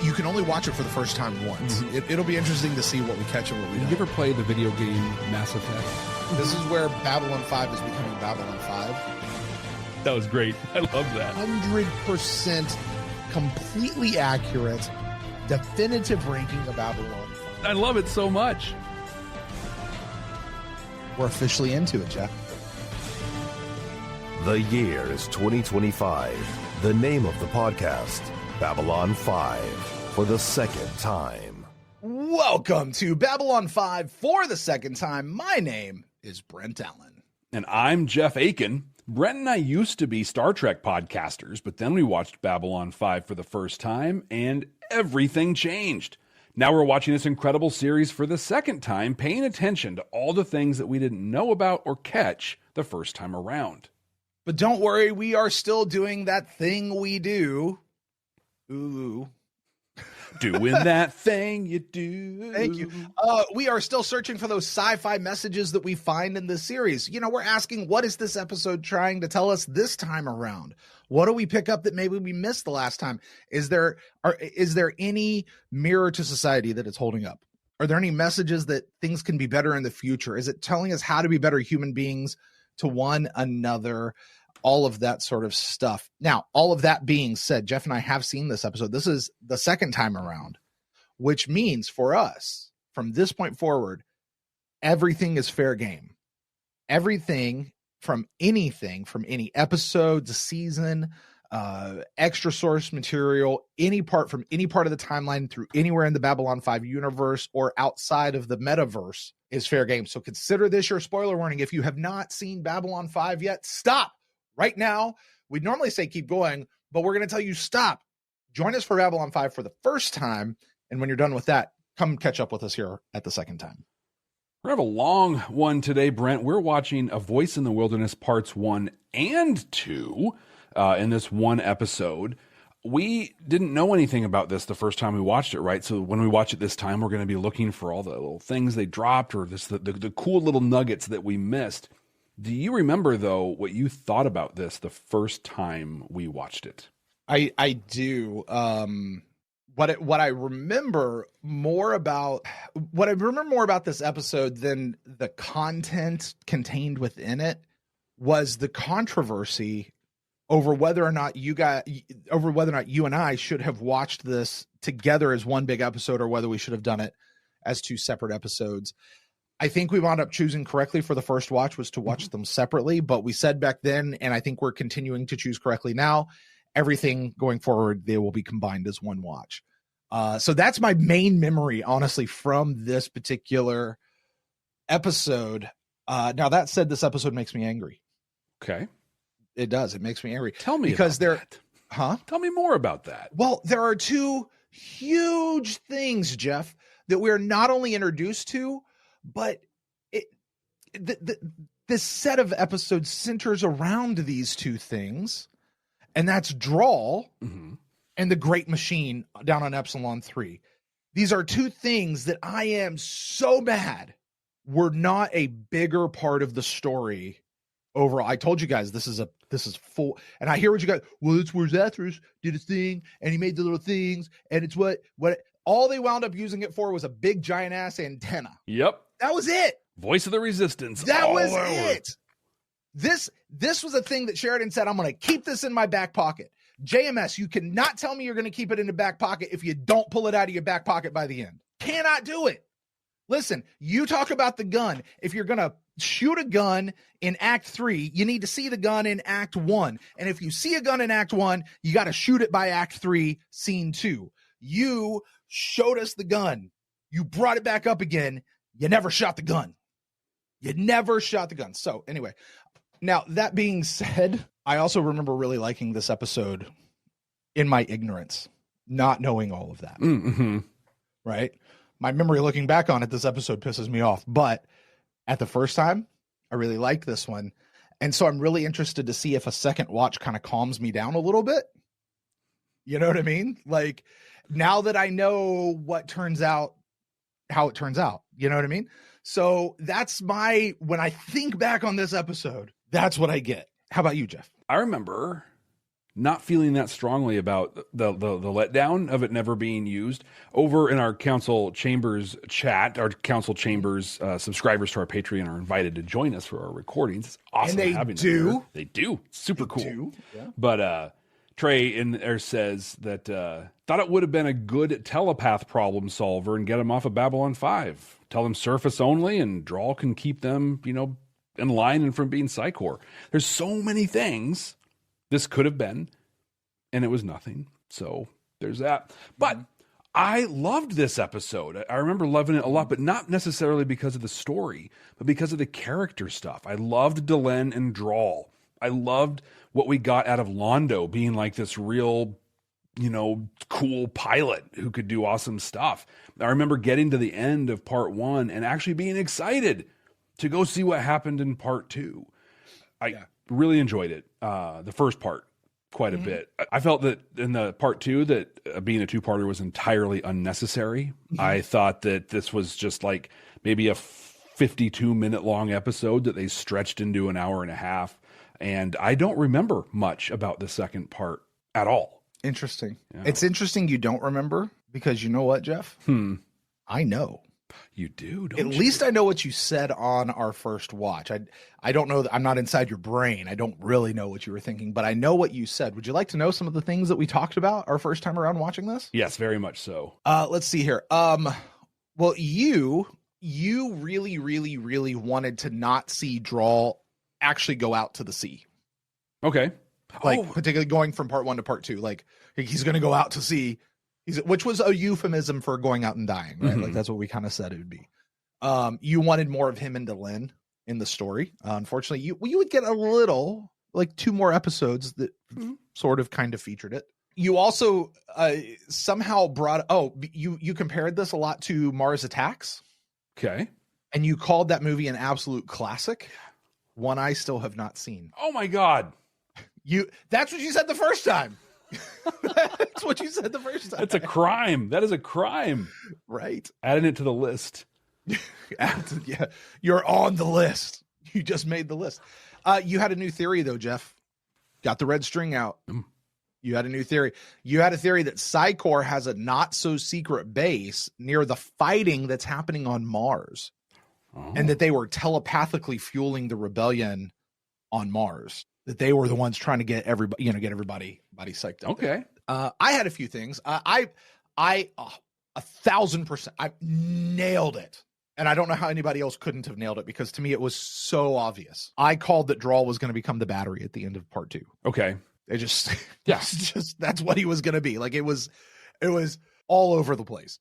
you can only watch it for the first time once. It'll be interesting to see what we catch and what we don't. Did you ever play the video game Mass Effect? This is where Babylon 5 is becoming Babylon 5. That was great. I love that. 100% completely accurate, definitive ranking of Babylon 5. I love it so much. We're officially into it, Jeff. The year is 2025. The name of the podcast, Babylon 5, for the second time. Welcome to Babylon 5 for the second time. My name is Brent Allen. And I'm Jeff Akin. Brent and I used to be Star Trek podcasters, but then we watched Babylon 5 for the first time, and everything changed. Now we're watching this incredible series for the second time, paying attention to all the things that we didn't know about or catch the first time around. But don't worry, we are still doing that thing we do. Ooh. Doing that thing you do. Thank you. We are still searching for those sci-fi messages that we find in this series. You know, we're asking, what is this episode trying to tell us this time around? What do we pick up that maybe we missed the last time? Is there any mirror to society that it's holding up? Are there any messages that things can be better in the future? Is it telling us how to be better human beings to one another? All of that sort of stuff. Now, all of that being said, Jeff and I have seen this episode. This is the second time around, which means for us, from this point forward, everything is fair game. Everything from anything, from any episode to season, extra source material, any part from any part of the timeline through anywhere in the Babylon 5 universe or outside of the metaverse is fair game. So consider this your spoiler warning. If you have not seen Babylon 5 yet, stop. Right now, we'd normally say keep going, but we're going to tell you stop. Join us for Babylon 5 for the first time, and when you're done with that, come catch up with us here at the second time. We're going to have a long one today, Brent. We're watching A Voice in the Wilderness Parts 1 and 2 in this one episode. We didn't know anything about this the first time we watched it, right? So when we watch it this time, we're going to be looking for all the little things they dropped or the cool little nuggets that we missed. Do you remember, though, what you thought about this the first time we watched it? I do. What I remember more about this episode than the content contained within it was the controversy over whether or not you and I should have watched this together as one big episode or whether we should have done it as two separate episodes. I think we wound up choosing correctly for the first watch was to watch them separately, but we said back then, and I think we're continuing to choose correctly now, everything going forward, they will be combined as one watch. So that's my main memory, honestly, from this particular episode. Now that said, this episode makes me angry. Okay. It does. It makes me angry. Tell me because about that. Huh? Tell me more about that. Well, there are two huge things, Jeff, that we're not only introduced to, but this set of episodes centers around these two things, and that's Drawl and the Great Machine down on Epsilon 3. These are two things that I am so mad were not a bigger part of the story overall. I told you guys this is full, and I hear what you guys. Well, it's where Zathras did his thing, and he made the little things, and it's what all they wound up using it for was a big giant ass antenna. Yep. That was it. Voice of the Resistance. That was it. This was a thing that Sheridan said, I'm going to keep this in my back pocket. JMS, you cannot tell me you're going to keep it in the back pocket if you don't pull it out of your back pocket by the end. Cannot do it. Listen, you talk about the gun. If you're going to shoot a gun in Act 3, you need to see the gun in Act 1. And if you see a gun in Act 1, you got to shoot it by Act 3, Scene 2. You showed us the gun. You brought it back up again. You never shot the gun. So anyway, now that being said, I also remember really liking this episode in my ignorance, not knowing all of that. Mm-hmm. Right? My memory looking back on it, this episode pisses me off. But at the first time, I really liked this one. And so I'm really interested to see if a second watch kind of calms me down a little bit. You know what I mean? Like, now that I know what turns out, how it turns out, you know what I mean? So that's when I think back on this episode, that's what I get. How about you, Jeff? I remember not feeling that strongly about the letdown of it never being used. Over in our Council Chambers chat, our Council Chambers subscribers to our Patreon are invited to join us for our recordings. It's awesome having them there. They do. Super cool. Yeah. But Trey in there says that thought it would have been a good telepath problem solver and get him off of Babylon 5. Tell them surface only, and Drawl can keep them, in line and from being Psychor. There's so many things this could have been, and it was nothing. So there's that. But I loved this episode. I remember loving it a lot, but not necessarily because of the story, but because of the character stuff. I loved Delenn and Drawl. I loved what we got out of Londo being like this real, cool pilot who could do awesome stuff. I remember getting to the end of part 1 and actually being excited to go see what happened in part 2. I really enjoyed it. The first part quite a bit. I felt that in the part 2 that being a two-parter was entirely unnecessary. I thought that this was just like maybe a 52-minute long episode that they stretched into an hour and a half. And I don't remember much about the second part at all. Interesting. Yeah. It's interesting you don't remember, because you know what, Jeff? I know. You do, don't At least I know what you said on our first watch. I don't know. I'm not inside your brain. I don't really know what you were thinking, but I know what you said. Would you like to know some of the things that we talked about our first time around watching this? Yes, very much so. Let's see here. Well, you really, really, really wanted to not see Drawl actually go out to the sea. Okay. Particularly going from part 1 to part 2. Like, he's going to go out to sea. Which was a euphemism for going out and dying, right? Like, that's what we kind of said it would be. You wanted more of him and Delenn in the story. Unfortunately, you would get a little, like 2 more episodes that sort of kind of featured it. You also somehow brought, you compared this a lot to Mars Attacks. Okay. And you called that movie an absolute classic. One I still have not seen. Oh my God. That's what you said the first time. That's what you said the first time. That's a crime. That is a crime. Right. Adding it to the list. Yeah, you're on the list. You just made the list. You had a new theory, though, Jeff. Got the red string out. You had a new theory. You had a theory that Psychor has a not-so-secret base near the fighting that's happening on Mars. And that they were telepathically fueling the rebellion on Mars. That they were the ones trying to get everybody, psyched up. Okay. I had a few things. I 1,000%, I nailed it. And I don't know how anybody else couldn't have nailed it, because to me it was so obvious. I called that Drawl was going to become the battery at the end of part 2. Okay. It just, that's what he was going to be. Like, it was all over the place.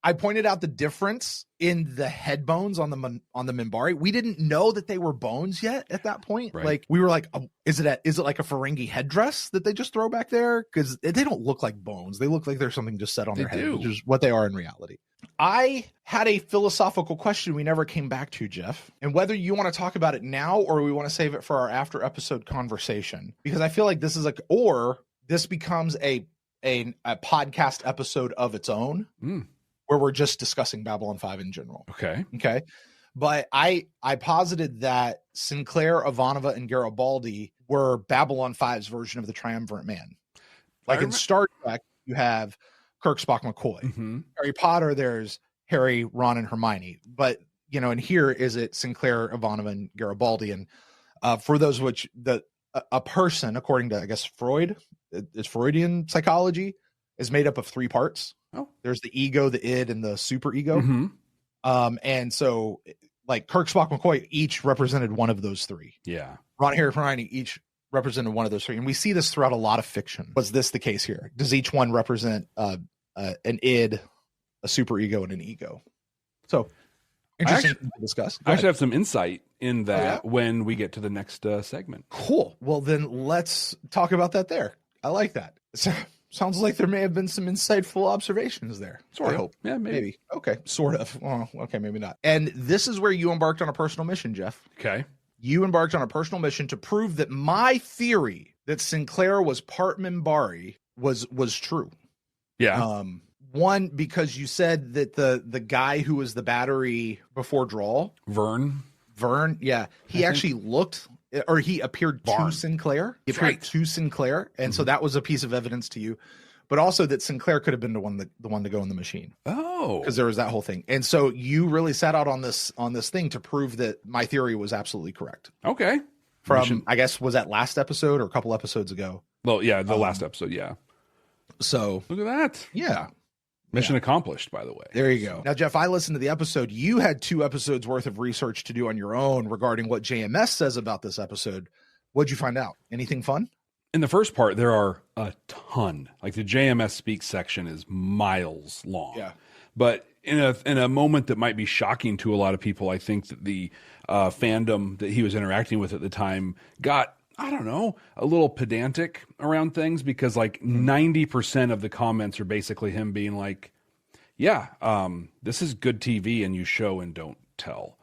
I pointed out the difference in the head bones on the Minbari. We didn't know that they were bones yet at that point. Right. Like, we were like, is it like a Ferengi headdress that they just throw back there? Because they don't look like bones. They look like there's something just set on their head, which is what they are in reality. I had a philosophical question we never came back to, Jeff, and whether you want to talk about it now or we want to save it for our after episode conversation, because I feel like this is this becomes a podcast episode of its own, where we're just discussing Babylon 5 in general. Okay. But I posited that Sinclair, Ivanova, and Garibaldi were Babylon 5's version of the Triumvirate Man. Like in Star Trek, you have Kirk, Spock, McCoy. Harry Potter, there's Harry, Ron, and Hermione. But, and here is it Sinclair, Ivanova, and Garibaldi. And for those which a person, according to, I guess, Freud, it's Freudian psychology, is made up of 3 parts. There's the ego, the id, and the super ego. And so, like, Kirk, Spock, McCoy each represented one of those 3. Yeah. Ron, Harry, Hermione each represented one of those 3. And we see this throughout a lot of fiction. Was this the case here? Does each one represent an id, a super ego, and an ego? So, interesting to discuss. I actually have some insight in that when we get to the next segment. Cool. Well, then let's talk about that there. I like that. Sounds like there may have been some insightful observations there. Sort of. I hope. Yeah, maybe. Okay, sort of. Well, okay, maybe not. And this is where you embarked on a personal mission, Jeff. Okay. You embarked on a personal mission to prove that my theory that Sinclair was part Minbari was true. Yeah. One, because you said that the guy who was the battery before Drawl, Vern, yeah, he actually looked or he appeared Barn. to Sinclair. He That's appeared right. to Sinclair, and so that was a piece of evidence to you. But also that Sinclair could have been the one to go in the machine. Oh, Because there was that whole thing. And so you really sat out on this thing to prove that my theory was absolutely correct. okay. From, I guess, was that last episode or a couple episodes ago? Well, yeah, the last episode, yeah. So, Look at that. yeah. Mission accomplished, by the way. There you go. Now, Jeff, I listened to the episode. You had 2 episodes worth of research to do on your own regarding what JMS says about this episode. What'd you find out? Anything fun? In the first part, there are a ton. Like the JMS Speaks section is miles long. Yeah. But in a moment that might be shocking to a lot of people, I think that the fandom that he was interacting with at the time got, I don't know, a little pedantic around things, because like 90% of the comments are basically him being like, yeah, this is good TV and you show and don't tell.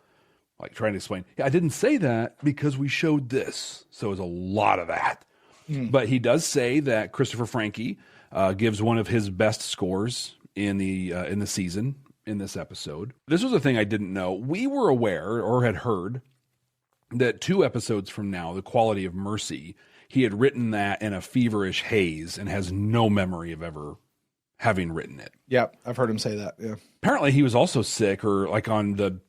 Like trying to explain, yeah, I didn't say that because we showed this. So it was a lot of that. But he does say that Christopher Frankie gives one of his best scores in the season in this episode. This was a thing I didn't know. We were aware or had heard that 2 episodes from now, The Quality of Mercy, he had written that in a feverish haze and has no memory of ever having written it. Yep. I've heard him say that. Yeah. Apparently he was also sick, or like on the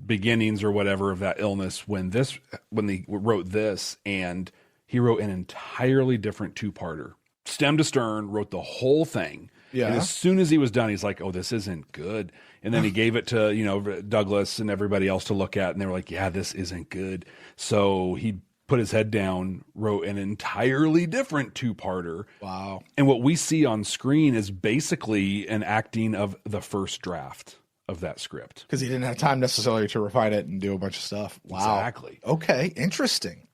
beginnings or whatever of that illness when he wrote this, and he wrote an entirely different 2-parter. Stem to stern, wrote the whole thing. Yeah. And as soon as he was done, he's like, oh, this isn't good. And then he gave it to, Douglas and everybody else to look at, and they were like, yeah, this isn't good. So he put his head down, wrote an entirely different 2-parter. Wow. And what we see on screen is basically an acting of the first draft of that script. Because he didn't have time necessarily to refine it and do a bunch of stuff. Wow. Exactly. Okay. Interesting.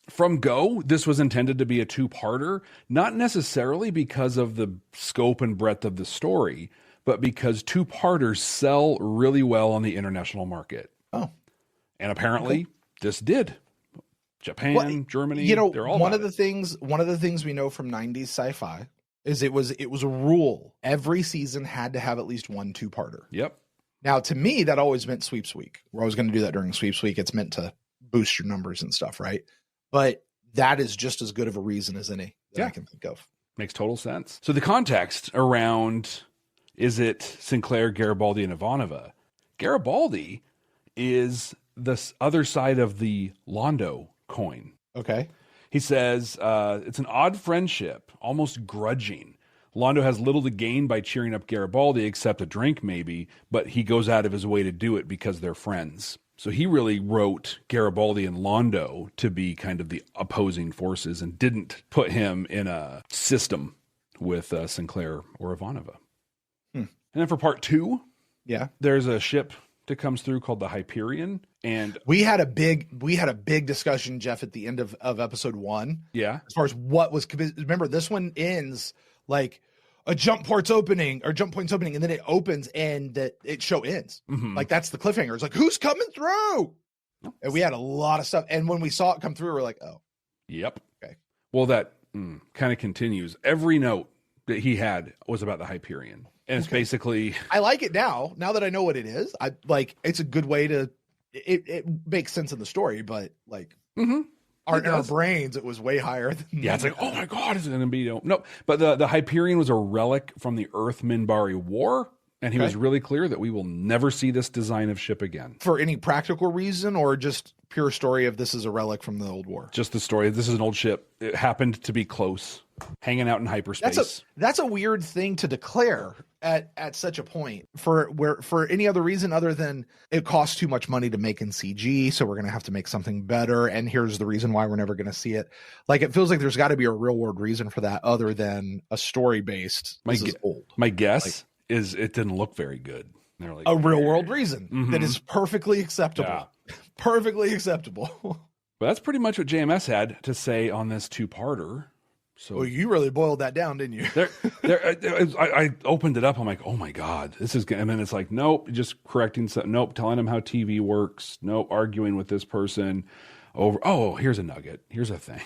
From go, this was intended to be a 2-parter, not necessarily because of the scope and breadth of the story, but because 2-parters sell really well on the international market. Oh. And apparently this did. Japan, Germany, they're all one of the things we know from 90s sci-fi is it was a rule. Every season had to have at least one 2-parter. Yep. Now, to me, that always meant Sweeps Week. We're always going to do that during Sweeps Week. It's meant to boost your numbers and stuff, right? But that is just as good of a reason as any that I can think of. Makes total sense. So the context around, is it Sinclair, Garibaldi, and Ivanova? Garibaldi is the other side of the Londo coin. Okay. He says, it's an odd friendship, almost grudging. Londo has little to gain by cheering up Garibaldi, except a drink maybe, but he goes out of his way to do it because they're friends. So he really wrote Garibaldi and Londo to be kind of the opposing forces and didn't put him in a system with Sinclair or Ivanova. And then for part 2, there's a ship that comes through called the Hyperion. And we had a big discussion, Jeff, at the end of episode 1. Yeah. As far as what was, remember, this one ends like a jump point's opening, and then it opens and it show ends. Like that's the cliffhanger. It's like, who's coming through? And we had a lot of stuff. And when we saw it come through, we're like, oh. Yep. Okay. Well, that kind of continues. Every note that he had was about the Hyperion. And it's basically, I like it now that I know what it is. I like, it's a good way to, it makes sense in the story, but like in our brains, it was way higher than it's like, oh my God, is it going to be? No, but the Hyperion was a relic from the Earth Minbari War. And he was really clear that we will never see this design of ship again. For any practical reason, or just pure story of this is a relic from the old war? Just the story. This is an old ship. It happened to be close, hanging out in hyperspace. That's a weird thing to declare at such a point for any other reason other than it costs too much money to make in CG, so we're going to have to make something better. And here's the reason why we're never going to see it. Like, it feels like there's got to be a real world reason for that other than a story based. This is old. My guess is it didn't look very good. They're like, a real world reason that is perfectly acceptable. Perfectly acceptable. But that's pretty much what JMS had to say on this 2-parter. So well, you really boiled that down, didn't you? I opened it up. I'm like, oh my God, this is good. And then it's like, nope, just correcting something. Nope, telling him how TV works. Nope, arguing with this person over. Oh, here's a nugget. Here's a thing.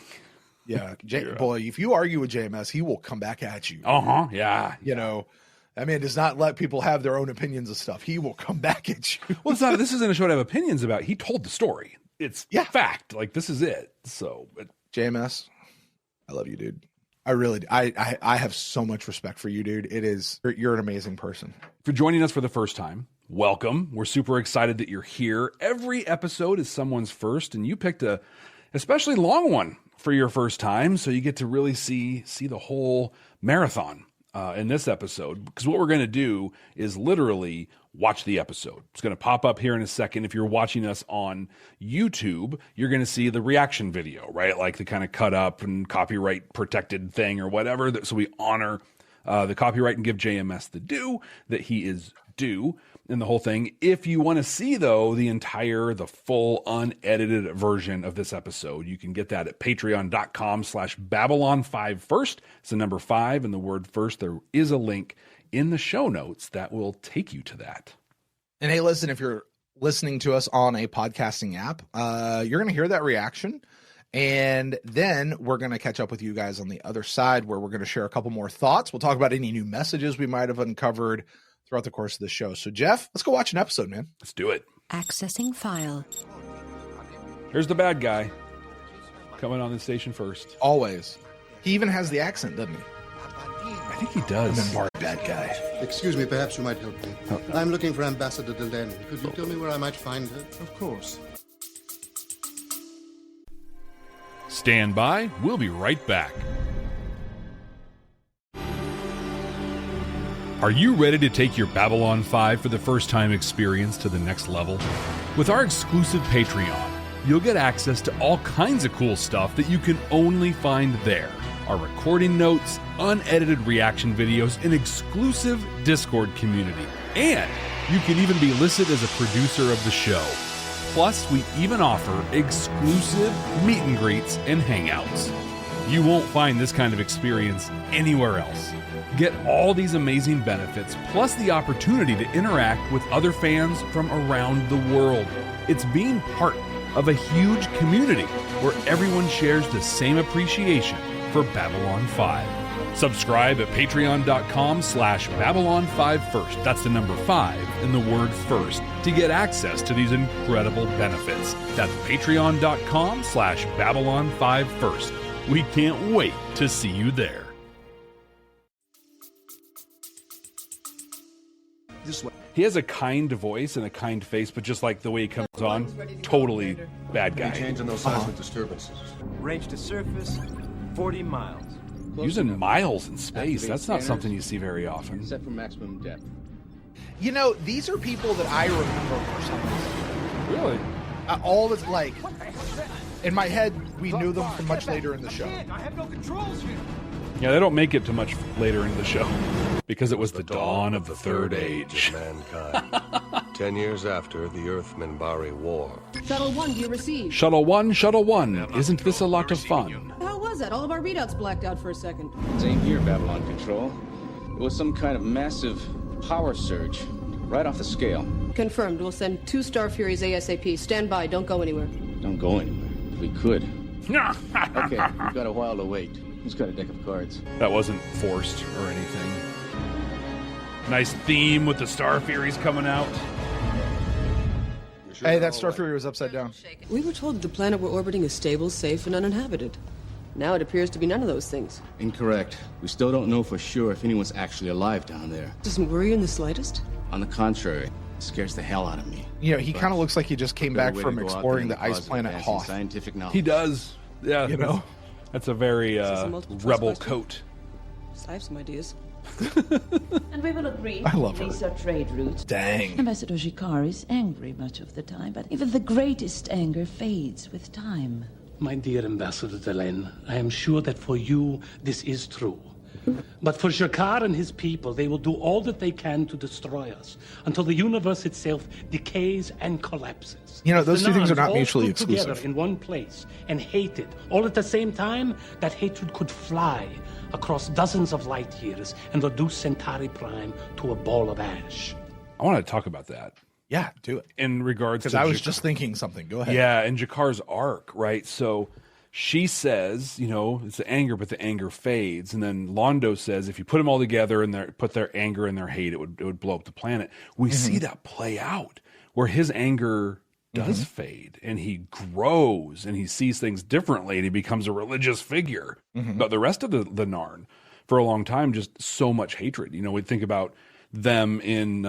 Yeah, boy, if you argue with JMS, he will come back at you. Yeah. You know, that man does not let people have their own opinions of stuff. He will come back at you. Well, it's not. This isn't a show to have opinions about. He told the story. it's fact. Like, this is it. So JMS, I love you, dude. I really do. I have so much respect for you, dude. You're an amazing person. For joining us for the first time, welcome. We're super excited that you're here. Every episode is someone's first, and you picked a especially long one for your first time, so you get to really see the whole marathon in this episode. Because what we're going to do is literally watch the episode. It's going to pop up here in a second. If you're watching us on YouTube, you're going to see the reaction video, right? Like the kind of cut up and copyright protected thing or whatever. So we honor the copyright and give JMS the due that he is due in the whole thing. If you want to see, though, the full unedited version of this episode, you can get that at patreon.com/Babylon5 first. It's the number 5 and the word first. There is a link in the show notes that will take you to that. And hey, listen, if you're listening to us on a podcasting app, you're going to hear that reaction. And then we're going to catch up with you guys on the other side, where we're going to share a couple more thoughts. We'll talk about any new messages we might have uncovered throughout the course of the show. So, Jeff, let's go watch an episode, man. Let's do it. Accessing file. Here's the bad guy coming on the station first. Always. He even has the accent, doesn't he? I think he does. And then bad guy. Excuse me, perhaps you might help me. I'm looking for Ambassador Delenn. Could you tell me where I might find her? Of course. Stand by. We'll be right back. Are you ready to take your Babylon 5 for the first time experience to the next level? With our exclusive Patreon, you'll get access to all kinds of cool stuff that you can only find there. Our recording notes, unedited reaction videos, an exclusive Discord community. And you can even be listed as a producer of the show. Plus, we even offer exclusive meet and greets and hangouts. You won't find this kind of experience anywhere else. Get all these amazing benefits, plus the opportunity to interact with other fans from around the world. It's being part of a huge community where everyone shares the same appreciation for Babylon 5. Subscribe at patreon.com/Babylon5 first. That's the number 5 and the word first to get access to these incredible benefits. That's patreon.com/Babylon5 first. We can't wait to see you there. This way. He has a kind voice and a kind face, but just like the way he comes on, totally bad guy. Changing those seismic disturbances. Range to surface, 40 miles. Using miles in space, that's not something you see very often. Set for maximum depth. You know, these are people that I remember for some reason. Really? All that's like, in my head, we knew them from much later in the show. I have no controls here. Yeah, they don't make it to much later in the show because it was the dawn of the Third Age. Mankind. 10 years after the Earth-Minbari War. Shuttle 1, do you receive? Shuttle 1, isn't this a lot of fun? How was that? All of our readouts blacked out for a second. Same here, Babylon Control. It was some kind of massive power surge, right off the scale. Confirmed. We'll send 2 Star Furies ASAP. Stand by. Don't go anywhere. Don't go anywhere. If we could. Okay, we've got a while to wait. Who's got a deck of cards? That wasn't forced or anything. Nice theme with the Star Furies coming out. Hey, that Star Fury was upside down. We were told that the planet we're orbiting is stable, safe, and uninhabited. Now it appears to be none of those things. Incorrect. We still don't know for sure if anyone's actually alive down there. Doesn't worry you in the slightest? On the contrary, it scares the hell out of me. You know, he kind of looks like he just came Better back way from to go out there exploring in the ice cause of planet advancing Hoth. Scientific knowledge. He does. Yeah. You know? That's a very Is this a multiple choice rebel question? coat. I have some ideas. And we will agree. I love her. These are trade routes. Dang. Ambassador Jikar is angry much of the time, but even the greatest anger fades with time. My dear Ambassador Delenn, I am sure that for you this is true. But for Jikar and his people, they will do all that they can to destroy us until the universe itself decays and collapses. You know, those If two the things are not Nans all mutually stood together exclusive. in one place and hated all at the same time, that hatred could fly across dozens of light years and reduce Centauri Prime to a ball of ash. I want to talk about that Yeah, do it. in regards to Because I was Jakar. just thinking something. Go ahead. Yeah, and Jakar's arc, right? So she says, you know, it's the anger, but the anger fades. And then Londo says, if you put them all together and put their anger and their hate, it would blow up the planet. We see that play out where his anger does fade, and he grows, and he sees things differently, and he becomes a religious figure. But the rest of the Narn, for a long time, just so much hatred. You know, we think about them in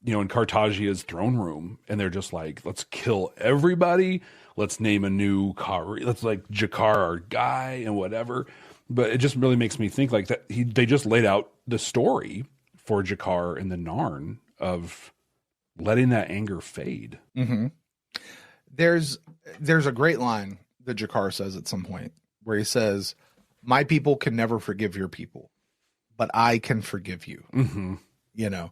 in Cartagia's throne room, and they're just like, let's kill everybody. Let's name a new let's like Jakar our guy and whatever. But it just really makes me think like that they just laid out the story for Jakar and the Narn of letting that anger fade. There's a great line that Jakar says at some point where he says, "My people can never forgive your people, but I can forgive you." You know,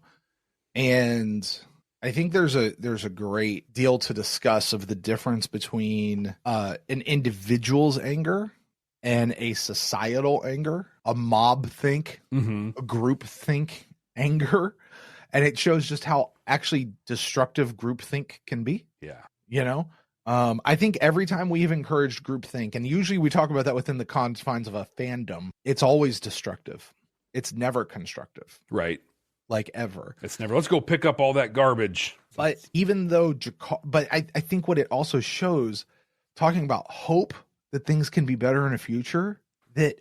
and I think there's a great deal to discuss of the difference between an individual's anger and a societal anger, a mob think, a group think anger. And it shows just how actually destructive groupthink can be. Yeah. You know, I think every time we've encouraged groupthink, and usually we talk about that within the confines of a fandom, it's always destructive. It's never constructive. Right. Like ever. It's never, let's go pick up all that garbage. But even though, I think what it also shows, talking about hope that things can be better in the future, that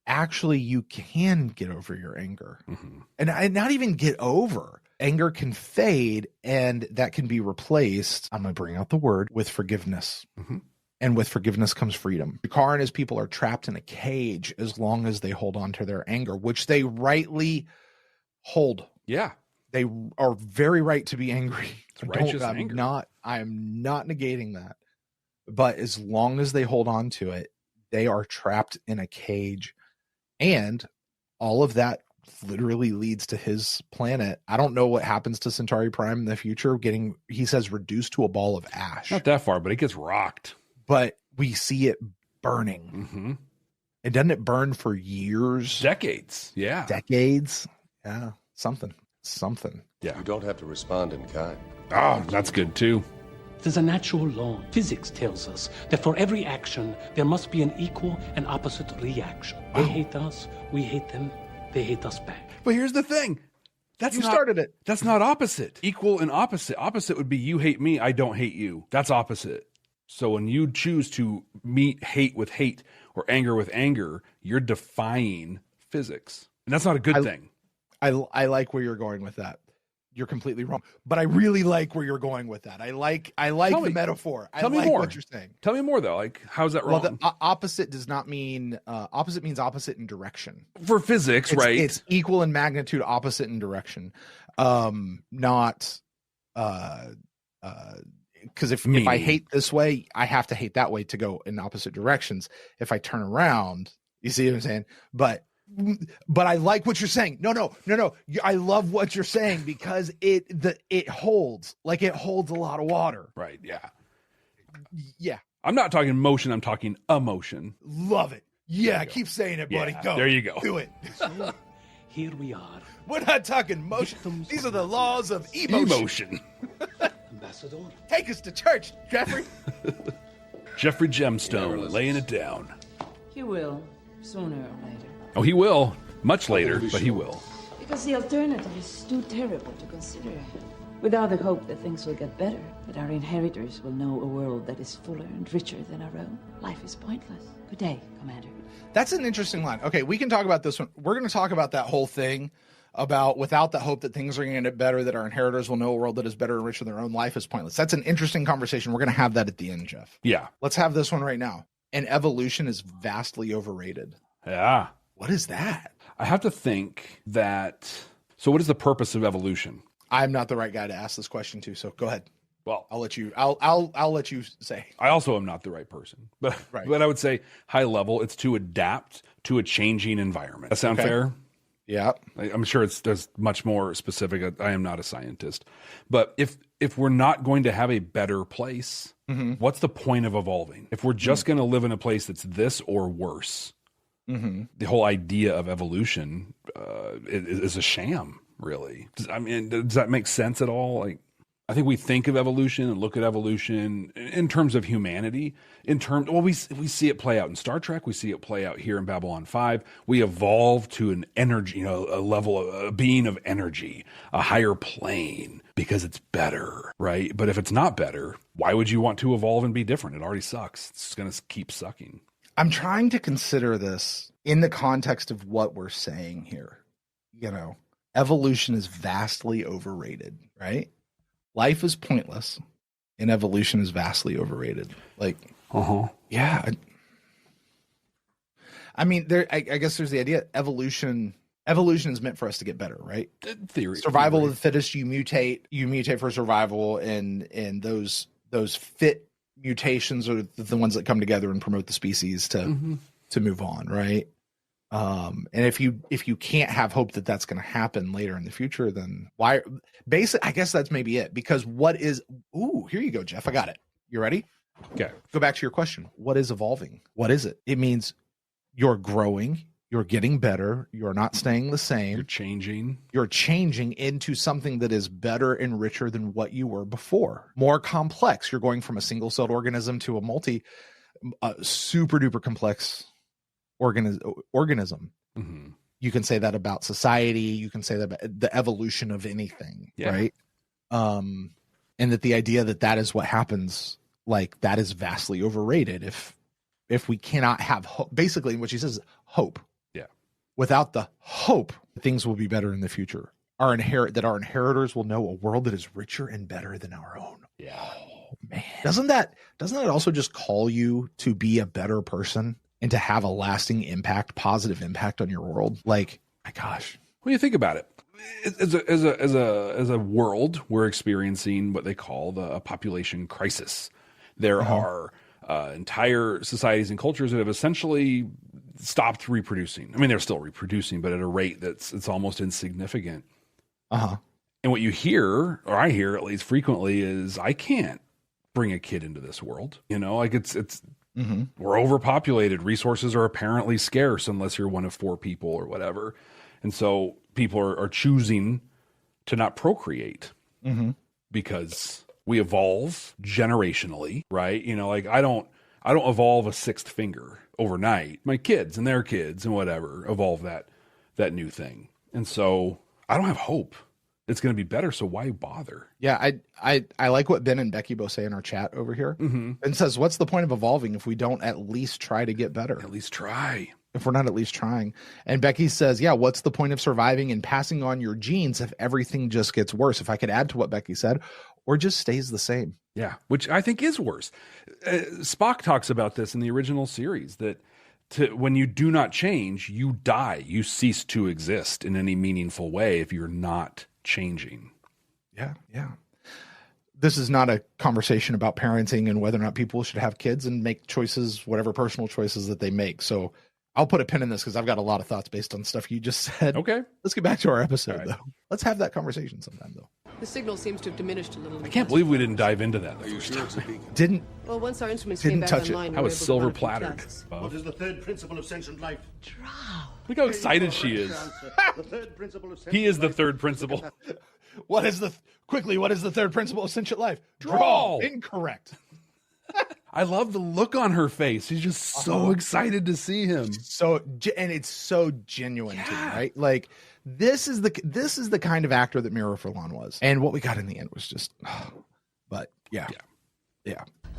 actually you can get over your anger. And not even get over. Anger can fade, and that can be replaced, I'm going to bring out the word, with forgiveness. And with forgiveness comes freedom. Jakar and his people are trapped in a cage as long as they hold on to their anger, which they rightly hold. Yeah. They are very right to be angry. It's righteous anger. I am not negating that. But as long as they hold on to it, they are trapped in a cage. And all of that literally leads to his planet. I don't know what happens to Centauri Prime in the future, he says, reduced to a ball of ash. Not that far, but it gets rocked. But we see it burning. And doesn't it burn for years? Decades. Yeah. Decades. Yeah. Something. Yeah. You don't have to respond in kind. Oh, that's good too. There's a natural law. Physics tells us that for every action, there must be an equal and opposite reaction. They hate us, we hate them, they hate us back. But here's the thing. You started it. That's not opposite. Equal and opposite. Opposite would be you hate me, I don't hate you. That's opposite. So when you choose to meet hate with hate or anger with anger, you're defying physics. And that's not a good thing. I like where you're going with that. You're completely wrong, but I really like where you're going with that. I like the metaphor. I like what you're saying. Tell me more though. Like, how's that wrong? Well, the opposite does not mean opposite means opposite in direction. For physics, right? It's equal in magnitude, opposite in direction. Not because if I hate this way, I have to hate that way to go in opposite directions. If I turn around, you see what I'm saying? But I like what you're saying. No. I love what you're saying because it holds a lot of water. Right. Yeah. Yeah. I'm not talking motion. I'm talking emotion. Love it. Yeah. Keep saying it, buddy. Yeah, go. There you go. Do it. Here we are. We're not talking motion. These are the laws of emotion. Ambassador. Take us to church, Jeffrey. Jeffrey Gemstone laying it down. He will, sooner or later. Oh, he will. Much later, but he will. Because the alternative is too terrible to consider. Without the hope that things will get better, that our inheritors will know a world that is fuller and richer than our own, life is pointless. Good day, Commander. That's an interesting line. Okay, we can talk about this one. We're going to talk about that whole thing about without the hope that things are going to get better, that our inheritors will know a world that is better and richer than their own, life is pointless. That's an interesting conversation. We're going to have that at the end, Jeff. Yeah. Let's have this one right now. And evolution is vastly overrated. Yeah. What is that? I have to think that. So, what is the purpose of evolution? I'm not the right guy to ask this question to. So, go ahead. Well, I'll let you. I'll let you say. I also am not the right person, but I would say high level. It's to adapt to a changing environment. That sound fair? Yeah. I'm sure there's much more specific. I am not a scientist, but if we're not going to have a better place, what's the point of evolving? If we're just going to live in a place that's this or worse. The whole idea of evolution is a sham, really. Does that make sense at all? Like, I think we think of evolution and look at evolution in terms of humanity. We see it play out in Star Trek. We see it play out here in Babylon 5. We evolve to an energy, a level of a being of energy, a higher plane, because it's better, right? But if it's not better, why would you want to evolve and be different? It already sucks. It's going to keep sucking. I'm trying to consider this in the context of what we're saying here. Evolution is vastly overrated, right? Life is pointless, and evolution is vastly overrated. Yeah. I mean, I guess there's the idea evolution is meant for us to get better, right? Theory. Survival of the fittest. You mutate for survival, and those fit mutations are the ones that come together and promote the species to move on, right? And if you can't have hope that that's going to happen later in the future, then why? I guess that's maybe it. Because here you go, Jeff. I got it. You ready? Okay. Go back to your question. What is evolving? What is it? It means you're growing, you're getting better, you're not staying the same. You're changing into something that is better and richer than what you were before. More complex. You're going from a single-celled organism to a super duper complex organism. Mm-hmm. You can say that about society. You can say that about the evolution of anything, right? And that the idea that is what happens, that is vastly overrated. If we cannot have hope, basically what she says is hope. Yeah. Without the hope, things will be better in the future. Our inheritors will know a world that is richer and better than our own. Yeah. Oh, man. Doesn't that also just call you to be a better person? And to have a lasting impact, positive impact on your world, my gosh. When you think about it, as a world, we're experiencing what they call a population crisis. There are entire societies and cultures that have essentially stopped reproducing. I mean, they're still reproducing, but at a rate it's almost insignificant. And what you hear, or I hear at least frequently, is I can't bring a kid into this world. It's. Mm-hmm. We're overpopulated. Resources are apparently scarce unless you're one of 4 people or whatever. And so people are choosing to not procreate because we evolve generationally, right? I don't evolve a 6th finger overnight. My kids and their kids and whatever evolve that new thing. And so I don't have hope. It's going to be better, so why bother? Yeah, I like what Ben and Becky both say in our chat over here. Mm-hmm. And says, what's the point of evolving if we don't at least try to get better? At least try. If we're not at least trying. And Becky says, yeah, what's the point of surviving and passing on your genes if everything just gets worse? If I could add to what Becky said, or just stays the same. Yeah, which I think is worse. Spock talks about this in the original series, that when you do not change, you die. You cease to exist in any meaningful way if you're not changing. Yeah. This is not a conversation about parenting and whether or not people should have kids and make choices, whatever personal choices that they make. So I'll put a pin in this because I've got a lot of thoughts based on stuff you just said. Okay. Let's get back to our episode, though. Let's have that conversation sometime, though. The signal seems to have diminished a little. I can't believe we didn't dive into that. Are you sure it's a beacon? Didn't. Well, once our instruments Didn't came back touch it. online, I was silver plattered. What is the third principle of sentient life? Look how excited she is. The third principle of He is the third principle. What is the third principle of sentient life? Draw. Incorrect. I love the look on her face. She's just so excited to see him. And it's so genuine too, right? This is the kind of actor that Mira Furlan was. And what we got in the end was just, but yeah.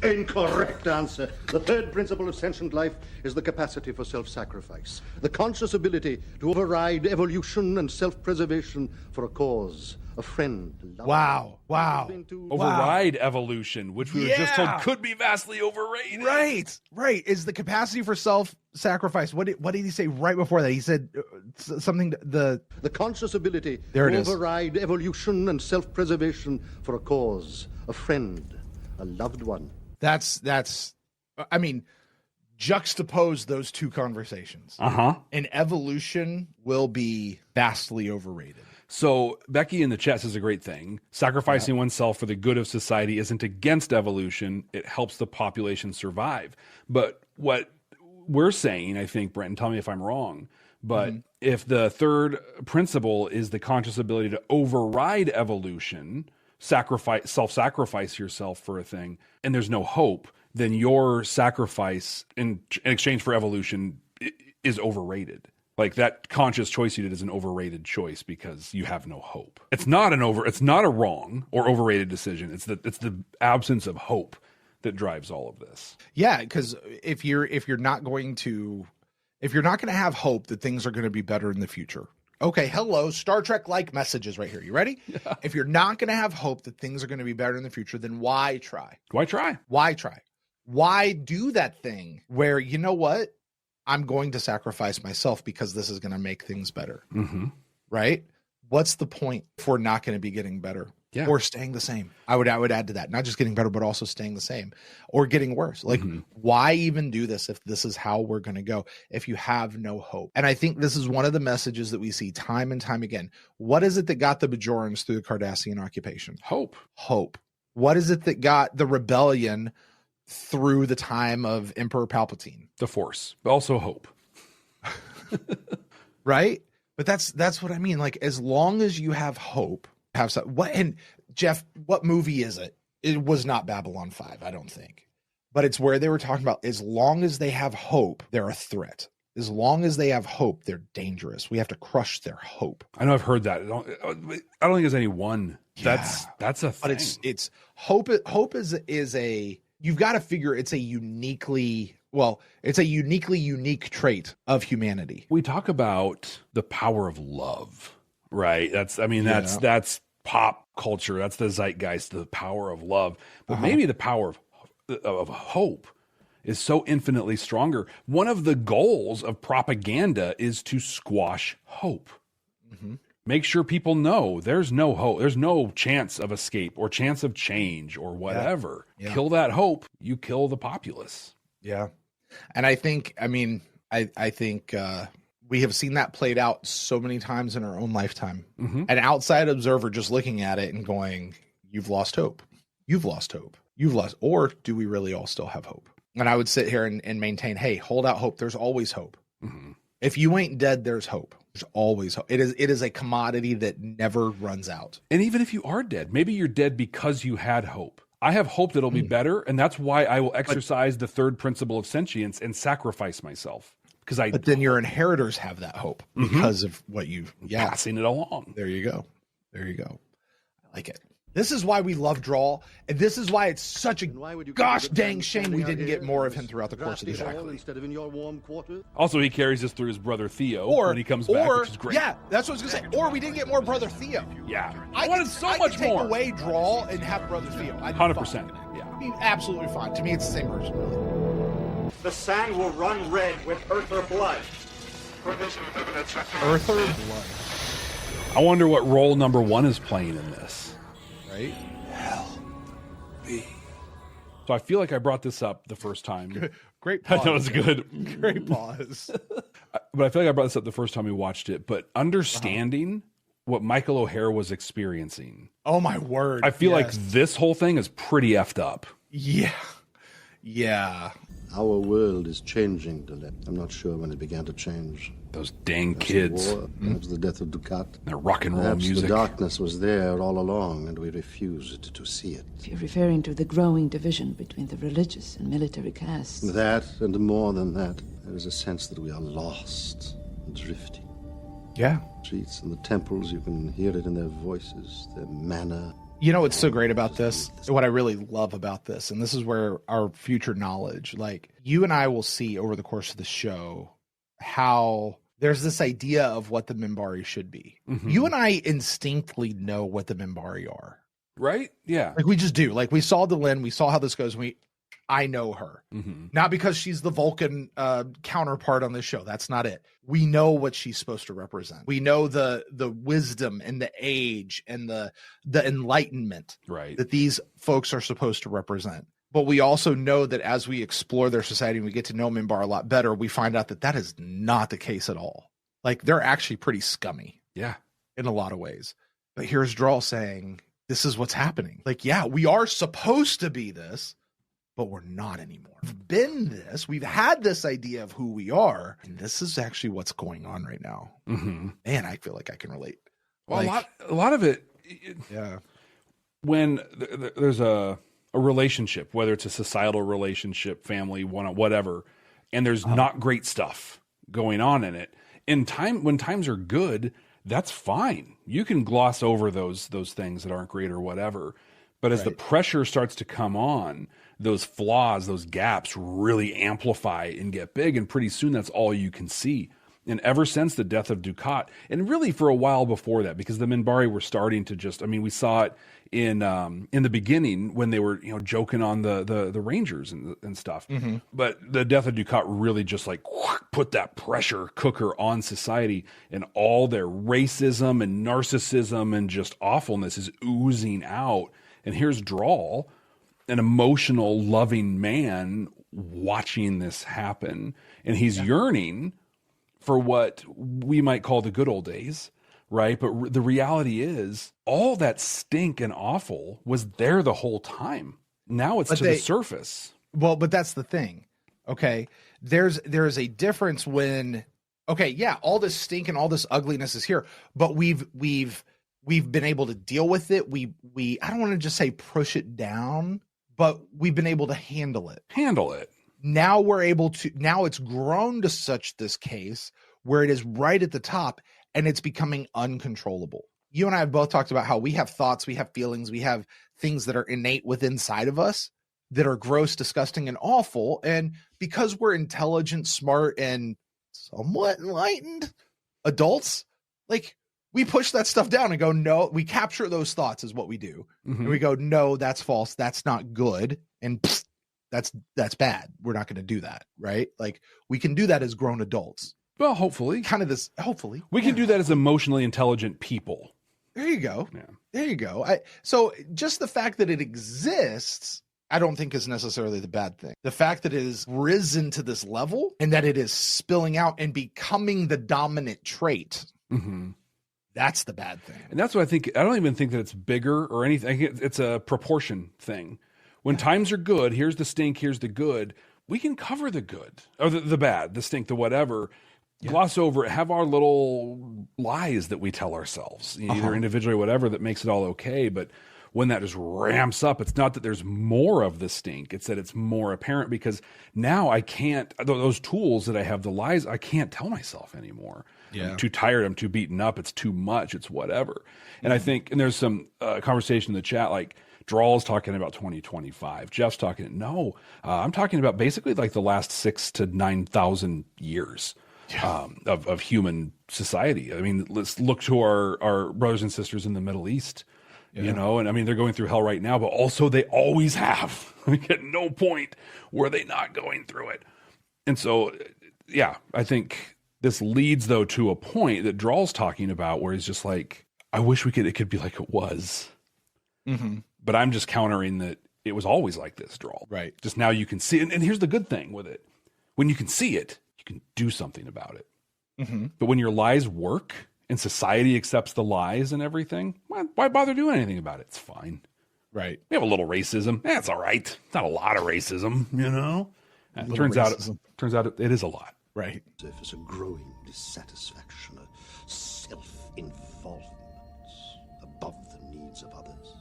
Incorrect answer. The third principle of sentient life is the capacity for self-sacrifice. The conscious ability to override evolution and self-preservation for a cause, a friend. Wow. Override evolution, which we were just told could be vastly overrated. Right. Is the capacity for self-sacrifice. What did he say right before that? He said something, the conscious ability there to it is. Override evolution and self-preservation for a cause, a friend, a loved one. That's I mean, juxtapose those two conversations. And evolution will be vastly overrated. So Becky in the chat says a great thing. Sacrificing oneself for the good of society isn't against evolution. It helps the population survive. But what we're saying, I think, Brent, and tell me if I'm wrong, but if the third principle is the conscious ability to override evolution self-sacrifice yourself for a thing and there's no hope, then your sacrifice in exchange for evolution is overrated. Like that conscious choice you did is an overrated choice because you have no hope. It's not a wrong or overrated decision. It's the absence of hope that drives all of this. Yeah, because if you're not going to have hope that things are going to be better in the future. Okay, hello, Star Trek-like messages right here. You ready? Yeah. If you're not going to have hope that things are going to be better in the future, then why try? Why try? Why try? Why do that thing where, you know what? I'm going to sacrifice myself because this is going to make things better. Mm-hmm. Right? What's the point if we're not going to be getting better? Yeah. Or staying the same? I would add to that, not just getting better, but also staying the same or getting worse. Like, why even do this if this is how we're going to go, if you have no hope? And I think this is one of the messages that we see time and time again. What is it that got the Bajorans through the Cardassian occupation? Hope. What is it that got the rebellion through the time of Emperor Palpatine? The Force, but also hope. Right? But that's what I mean. Like, as long as you have hope, have some, what, and Jeff, what movie is it? It was not Babylon 5, I don't think. But it's where they were talking about, as long as they have hope, they're a threat. As long as they have hope, they're dangerous. We have to crush their hope. I know I've heard that. I don't think there's any one. Yeah. That's a thing. But it's hope. Hope is a, you've got to figure it's a unique trait of humanity. We talk about the power of love, right? That's pop culture. That's the zeitgeist, the power of love. But maybe the power of hope is so infinitely stronger. One of the goals of propaganda is to squash hope. Mm-hmm. Make sure people know there's no hope. There's no chance of escape or chance of change or whatever. Yeah. Kill that hope, you kill the populace. Yeah. And I think we have seen that played out so many times in our own lifetime. Mm-hmm. An outside observer just looking at it and going, you've lost hope. You've lost hope. Or do we really all still have hope? And I would sit here and maintain, hey, hold out hope. There's always hope. Mm-hmm. If you ain't dead, there's hope. There's always hope. It is a commodity that never runs out. And even if you are dead, maybe you're dead because you had hope. I have hope that it'll be better, and that's why I will exercise the third principle of sentience and sacrifice myself. But then your inheritors have that hope because of what passing it along. There you go. I like it. This is why we love Drawl, and this is why it's such a gosh dang shame we didn't get more of him throughout the course of these acts. Also, he carries us through his brother Theo when he comes back, which is great. Yeah, that's what I was going to say. Or we didn't get more brother Theo. Yeah. I wanted so much more. Take away Drawl and have brother Theo. 100%. Yeah. I mean, absolutely fine. To me, it's the same person, really. The sand will run red with Earther blood. Earther blood. I wonder what role number 1 is playing in this. Right? Hell B. So I feel like I brought this up the first time. Great pause. I know it's good. Great pause. But I feel like I brought this up the first time we watched it. But understanding what Michael O'Hare was experiencing. Oh, my word. I feel like this whole thing is pretty effed up. Yeah. Yeah. Our world is changing, Dilep. I'm not sure when it began to change. Those dang kids. The war, perhaps the death of Ducat. Their rock and roll perhaps music. The darkness was there all along, and we refused to see it. If you're referring to the growing division between the religious and military castes. That, and more than that, there is a sense that we are lost and drifting. Yeah. Streets and the temples, you can hear it in their voices, their manner. You know what's so great about this? What I really love about this, and this is where our future knowledge, like you and I will see over the course of the show how there's this idea of what the Minbari should be. Mm-hmm. You and I instinctively know what the Minbari are. Right? Yeah. Like we just do. Like we saw Delenn, we saw how this goes. I know her. Mm-hmm. Not because she's the Vulcan counterpart on this show. That's not it. We know what she's supposed to represent. We know the wisdom and the age and the enlightenment that these folks are supposed to represent. But we also know that as we explore their society and we get to know Minbar a lot better, we find out that is not the case at all. Like they're actually pretty scummy. Yeah. In a lot of ways. But here's Drawl saying, this is what's happening. Like, yeah, we are supposed to be this, but we're not anymore. We've been this. We've had this idea of who we are, and this is actually what's going on right now. Mm-hmm. Man, I feel like I can relate. Well, a lot of it. Yeah. when there's a relationship, whether it's a societal relationship, family, whatever, and there's not great stuff going on in it, when times are good, that's fine. You can gloss over those things that aren't great or whatever. But as the pressure starts to come on, those flaws, those gaps really amplify and get big. And pretty soon that's all you can see. And ever since the death of Dukat, and really for a while before that, because the Minbari were starting to we saw it in the beginning when they were, joking on the Rangers and stuff. Mm-hmm. But the death of Dukat really just put that pressure cooker on society, and all their racism and narcissism and just awfulness is oozing out. And here's Drawl, an emotional, loving man, watching this happen, and he's yearning for what we might call the good old days, right? But the reality is all that stink and awful was there the whole time. Now it's the surface. Well, but that's the thing. Okay. There's a difference when, all this stink and all this ugliness is here, but we've been able to deal with it. We I don't want to just say push it down, but we've been able to handle it. Now it's grown to such this case where it is right at the top and it's becoming uncontrollable. You and I have both talked about how we have thoughts, we have feelings, we have things that are innate within inside of us that are gross, disgusting, and awful. And because we're intelligent, smart, and somewhat enlightened adults, we push that stuff down and go, no, we capture those thoughts is what we do. Mm-hmm. And we go, no, that's false. That's not good. And that's bad. We're not going to do that. Right. We can do that as grown adults. Well, hopefully we can do that as emotionally intelligent people. There you go. Yeah. There you go. So just the fact that it exists, I don't think is necessarily the bad thing. The fact that it has risen to this level and that it is spilling out and becoming the dominant trait. Mm-hmm. That's the bad thing. And that's what I think. I don't even think that it's bigger or anything. It's a proportion thing. When times are good, here's the stink, here's the good. We can cover the good or the bad, the stink, the whatever. Gloss over it, have our little lies that we tell ourselves, either individually or whatever, that makes it all okay. But when that just ramps up, it's not that there's more of the stink, it's that it's more apparent, because now I can't, those tools that I have, the lies, I can't tell myself anymore. Yeah. I'm too tired, I'm too beaten up, it's too much, it's whatever. And I think, and there's some conversation in the chat, Drawl's talking about 2025. Jeff's talking, I'm talking about basically the last 6,000 to 9,000 years. Of human society. I mean, let's look to our brothers and sisters in the Middle East, and I mean, they're going through hell right now, but also they always have. At no point were they not going through it. And so, I think this leads though to a point that Drawl's talking about where he's just I wish it could be like it was. Mm-hmm. But I'm just countering that it was always like this, Drawl. Right. Just now you can see it. And here's the good thing with it. When you can see it, can do something about it. Mm-hmm. But when your lies work and society accepts the lies and everything, why bother doing anything about it? It's fine. Right. We have a little racism. It's all right. It's not a lot of racism, It turns out it is a lot. Right. There's a growing dissatisfaction, a self-involvement above the needs of others.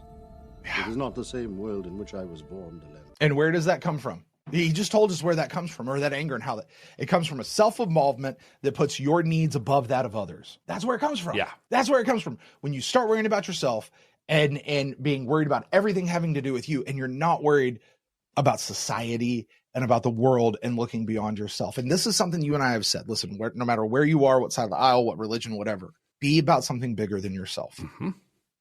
Yeah. It is not the same world in which I was born, Delenn. And where does that come from? He just told us where that comes from, or that anger, and how it comes from a self-involvement that puts your needs above that of others. That's where it comes from. Yeah. That's where it comes from. When you start worrying about yourself and being worried about everything having to do with you, and you're not worried about society and about the world and looking beyond yourself. And this is something you and I have said. Listen, no matter where you are, what side of the aisle, what religion, whatever, be about something bigger than yourself.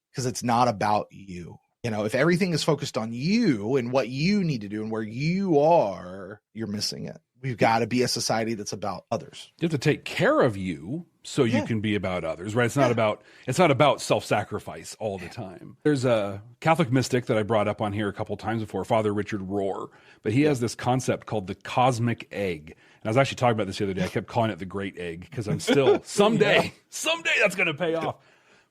Because it's not about you. If everything is focused on you and what you need to do and where you are, you're missing it. We've got to be a society that's about others. You have to take care of you so you can be about others, right? It's not about self-sacrifice all the time. There's a Catholic mystic that I brought up on here a couple times before, Father Richard Rohr, but he has this concept called the cosmic egg. And I was actually talking about this the other day. I kept calling it the great egg because I'm still someday that's going to pay off.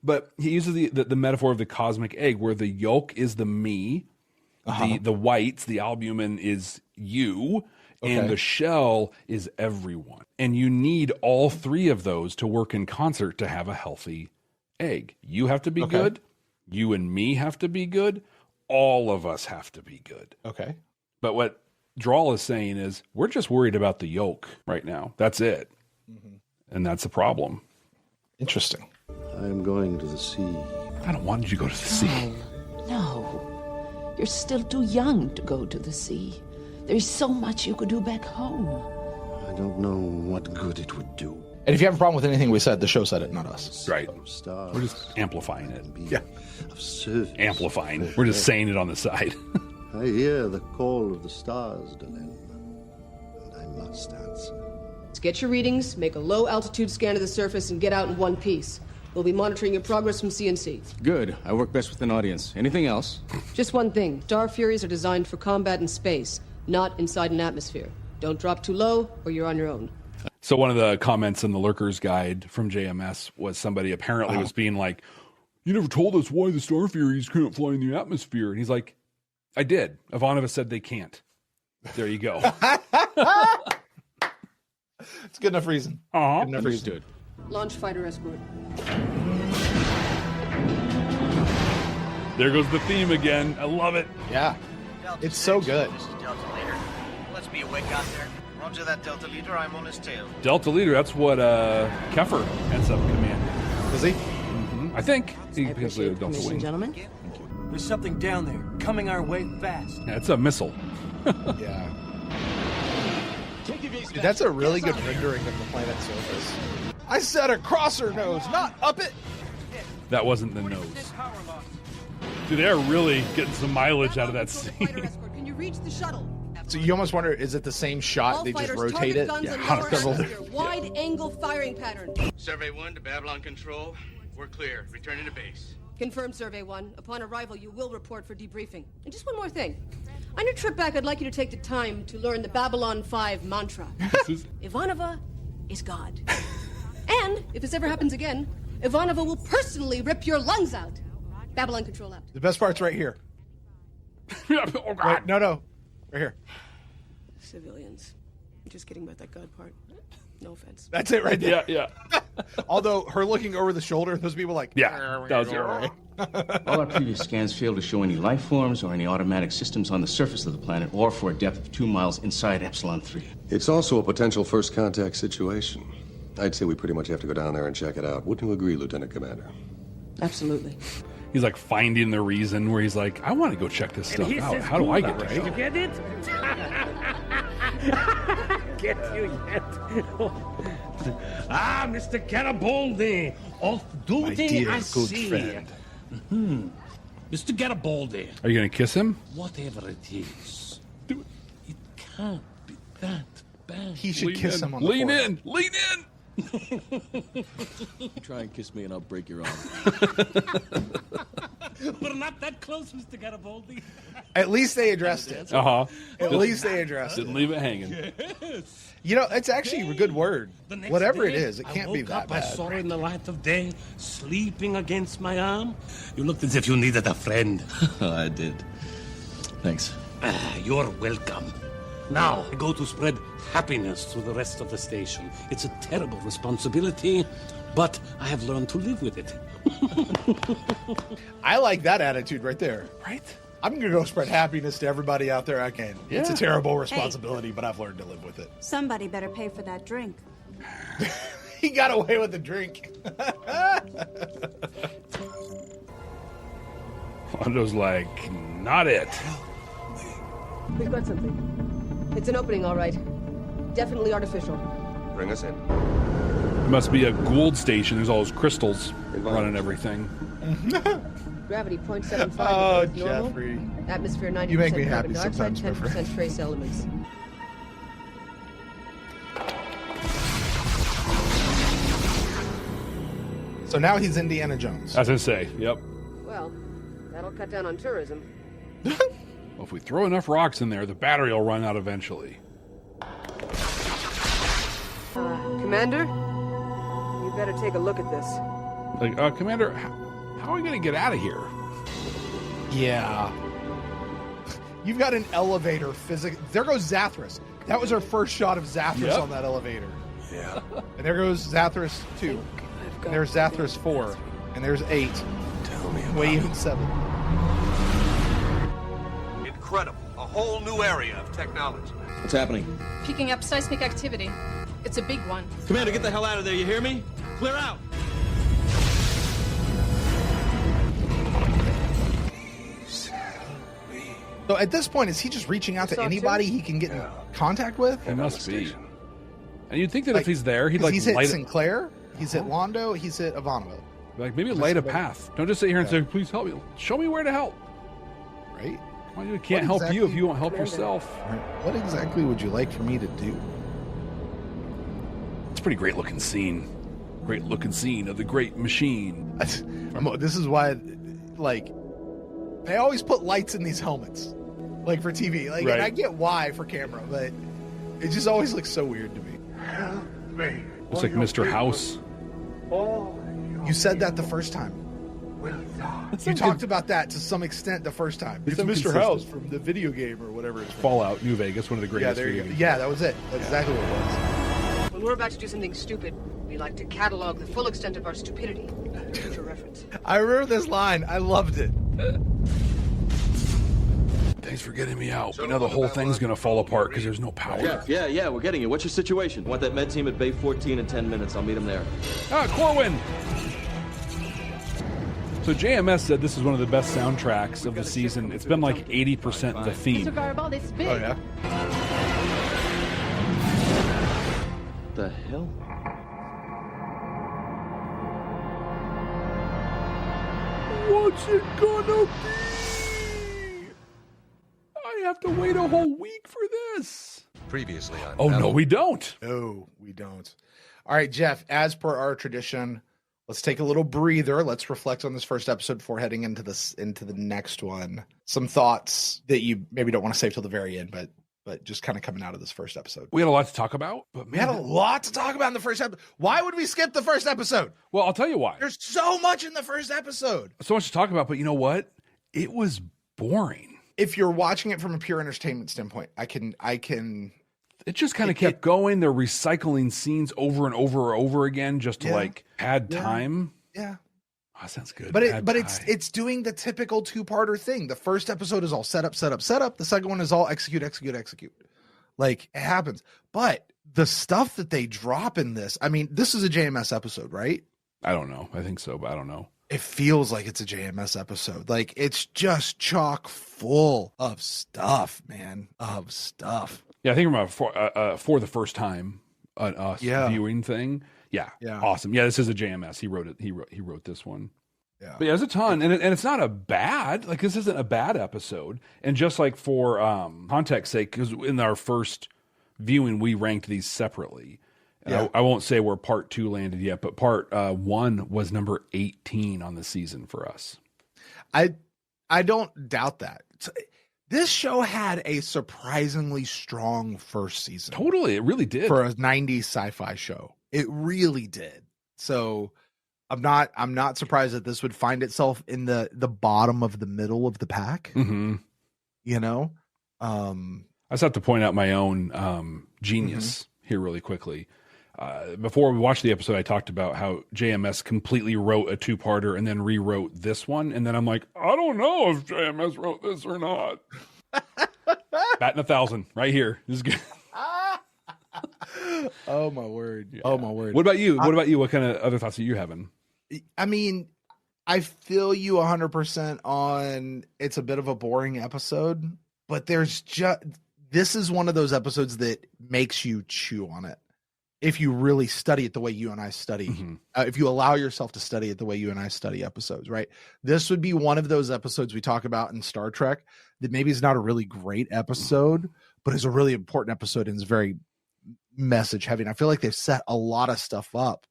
But he uses the metaphor of the cosmic egg, where the yolk is the me, the whites, the albumin is you, and the shell is everyone. And you need all three of those to work in concert to have a healthy egg. You have to be good, you and me have to be good. All of us have to be good. Okay. But what Drawl is saying is we're just worried about the yoke right now. That's it. Mm-hmm. And that's a problem. Interesting. I am going to the sea. I don't want you to go to the sea. No. You're still too young to go to the sea. There is so much you could do back home. I don't know what good it would do. And if you have a problem with anything we said, the show said it, not us. Right. Stars, we're just amplifying it. Yeah. Of service. Amplifying. We're just saying it on the side. I hear the call of the stars, Delenn, and I must answer. Let's get your readings, make a low-altitude scan of the surface, and get out in one piece. We'll be monitoring your progress from CNC. Good. I work best with an audience. Anything else? Just one thing. Star Furies are designed for combat in space, not inside an atmosphere. Don't drop too low, or you're on your own. So one of the comments in the Lurker's Guide from JMS was somebody apparently was being like, you never told us why the Star Furies couldn't fly in the atmosphere. And he's like, I did. Ivanova said they can't. There you go. It's good enough reason. Uh-huh. Good enough reason. Launch fighter escort. There goes the theme again. I love it. Yeah. It's so good. This is Delta Leader. Let's be awake out there. Roger that, Delta Leader. I'm on his tail. Delta Leader, that's what Keffer ends up commanding. Is he? Mm-hmm. I think. He becomes the Delta Wing. Gentlemen. There's something down there, coming our way fast. Yeah, it's a missile. Yeah. Dude, that's a really good rendering of the planet's surface. I said across her nose, not up it. That wasn't the nose. Dude, they're really getting some mileage out of that scene. Can you reach the shuttle? So you almost wonder, is it the same shot? All they just fighters, rotate it? target guns Yeah, and lower atmosphere. Wide-angle firing pattern. Survey 1 to Babylon Control. We're clear. Returning to base. Confirmed, Survey 1. Upon arrival, you will report for debriefing. And just one more thing. On your trip back, I'd like you to take the time to learn the Babylon 5 mantra. Ivanova is God. And, if this ever happens again, Ivanova will personally rip your lungs out. Babylon Control out. The best part's right here. Oh, God. Wait, no. Right here. Civilians. I'm just kidding about that God part. No offense. That's it right there. Yeah. Although her looking over the shoulder, those people like, yeah, that was right. All our previous scans failed to show any life forms or any automatic systems on the surface of the planet or for a depth of 2 miles inside Epsilon 3. It's also a potential first contact situation. I'd say we pretty much have to go down there and check it out. Wouldn't you agree, Lieutenant Commander? Absolutely. He's like finding the reason where he's like, I want to go check this stuff out. How do I get to You get it? Get you yet? Mr. Garibaldi, off duty, dear I good see. friend. Mr. Garibaldi. Are you going to kiss him? Whatever it is, it can't be that bad. He should Lean kiss in. him on the Lean forehead. in. Lean in. Try and kiss me and I'll break your arm. We're not that close, Mr. Garibaldi. At least they addressed it. Uh-huh. At least they addressed Didn't it. leave it hanging. You know, it's actually a good word. The next Whatever day, it is, it can't be that I bad. saw her in the light of day, sleeping against my arm. You looked as if you needed a friend. I did. Thanks. You're welcome. Now, I go to spread happiness through the rest of the station. It's a terrible responsibility, but I have learned to live with it. I like that attitude right there. Right? I'm going to go spread happiness to everybody out there I can. Yeah. It's a terrible responsibility, but I've learned to live with it. Somebody better pay for that drink. He got away with the drink. Fondo's like, not it. We've got something. It's an opening, all right. Definitely artificial. Bring us in. It must be a Gould station. There's all those crystals running everything. Gravity 0.75. Oh, normal. Jeffrey. Atmosphere 90% You make me carbon happy dioxide, sometimes, my 10% friend. trace elements. So now he's Indiana Jones. I was going to say, yep. Well, that'll cut down on tourism. Well, if we throw enough rocks in there, the battery will run out eventually. Commander, you better take a look at this. Like, Commander, how are we going to get out of here? Yeah. You've got an elevator physics. There goes Zathras. That was our first shot of Zathras on that elevator. Yeah. And there goes Zathras 2. And there's Zathras 4. And there's 8. Tell me Wayun 7. Incredible. A whole new area of technology. What's happening? Picking up seismic activity. It's a big one. Commander, get the hell out of there, you hear me? Clear out! So at this point, is he just reaching out to anybody he can get in contact with? He must be. And you'd think that if he's there, he'd like he's hit light Sinclair, he's hit Londo, he's hit Ivanova. Like maybe light a path. Don't just sit here and say, "Please help me." Show me where to help. Right? Well, you can't help you if you won't help yourself. What exactly would you like for me to do? It's a pretty great looking scene. Great looking scene of the great machine. This is why, like, they always put lights in these helmets, like for TV. Like, Right. and I get why for camera, but it just always looks so weird to me. Help me. Looks like Mr. House. You said that the first time. That's You not talked good. about that to some extent the first time. It's It's Mr. inconsistent. House from the video game or whatever it's from. Fallout, New Vegas, one of the Yeah, greatest. there you video go. games. Yeah, that was it. That's exactly what it was. When we're about to do something stupid, we like to catalog the full extent of our stupidity. For reference. I remember this line. I loved it. Thanks for getting me out, but now the whole thing's gonna fall apart because there's no power. Jeff, yeah, we're getting you. What's your situation? I want that med team at Bay 14 in 10 minutes. I'll meet them there. Corwin! So JMS said this is one of the best soundtracks of the season. It's been like 80% the theme. Garibaldi, it's big. Oh, yeah? The hell? What's it gonna be? I have to wait a whole week for this. Previously on Oh, no, we don't. No, we don't. All right, Jeff, as per our tradition, let's take a little breather. Let's reflect on this first episode before heading into the next one. Some thoughts that you maybe don't want to save till the very end, but just kind of coming out of this first episode. We had a lot to talk about, but We had a lot to talk about in the first episode. Why would we skip the first episode? Well, I'll tell you why. There's so much in the first episode. So much to talk about, but you know what? It was boring. If you're watching it from a pure entertainment standpoint, I can. It just kind of kept going. They're recycling scenes over and over and over again just to like add time. Yeah. Oh, that sounds good. But Add time. it's doing the typical two-parter thing. The first episode is all set up. The second one is all execute. Like, it happens. But the stuff that they drop in this, I mean, this is a JMS episode, right? I don't know. I think so, but I don't know. It feels like it's a JMS episode. Like, it's just chock full of stuff, man. Of stuff. Yeah, I think for the first time viewing thing. Yeah. Awesome. Yeah, this is a JMS. He wrote it. He wrote this one. Yeah. But yeah, there's a ton, and it's not a bad, like, this isn't a bad episode. And just like for context sake, because in our first viewing we ranked these separately. Yeah. I won't say where part 2 landed yet, but part 1 was number 18 on the season for us. I don't doubt that. This show had a surprisingly strong first season. Totally, it really did. For a 90s sci-fi show. It really did. So I'm not surprised that this would find itself in the bottom of the middle of the pack. Mm-hmm. You know? I just have to point out my own genius here really quickly. Before we watched the episode, I talked about how JMS completely wrote a 2-parter and then rewrote this one. And then I'm like, I don't know if JMS wrote this or not. Batting 1,000 right here. This is good. Oh my word. Yeah. Oh my word. What about you? What kind of other thoughts are you having? I mean, I feel you 100% on it's a bit of a boring episode, but this is one of those episodes that makes you chew on it. If you really study it the way you and I study, if you allow yourself to study it the way you and I study episodes, right? This would be one of those episodes we talk about in Star Trek that maybe is not a really great episode, but is a really important episode and is very message heavy. And I feel like they've set a lot of stuff up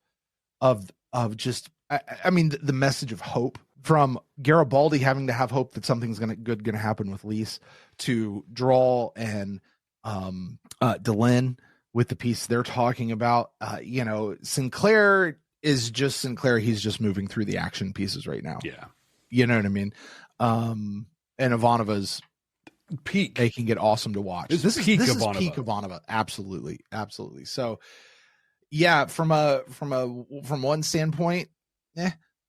of just, I mean, the message of hope from Garibaldi having to have hope that something's going to happen with Lise, to Drawl and Delenn with the piece they're talking about. Sinclair is just Sinclair. He's just moving through the action pieces right now. Yeah. You know what I mean? And Ivanova's peak, making it awesome to watch. This is peak Ivanova. Absolutely. So yeah, from one standpoint,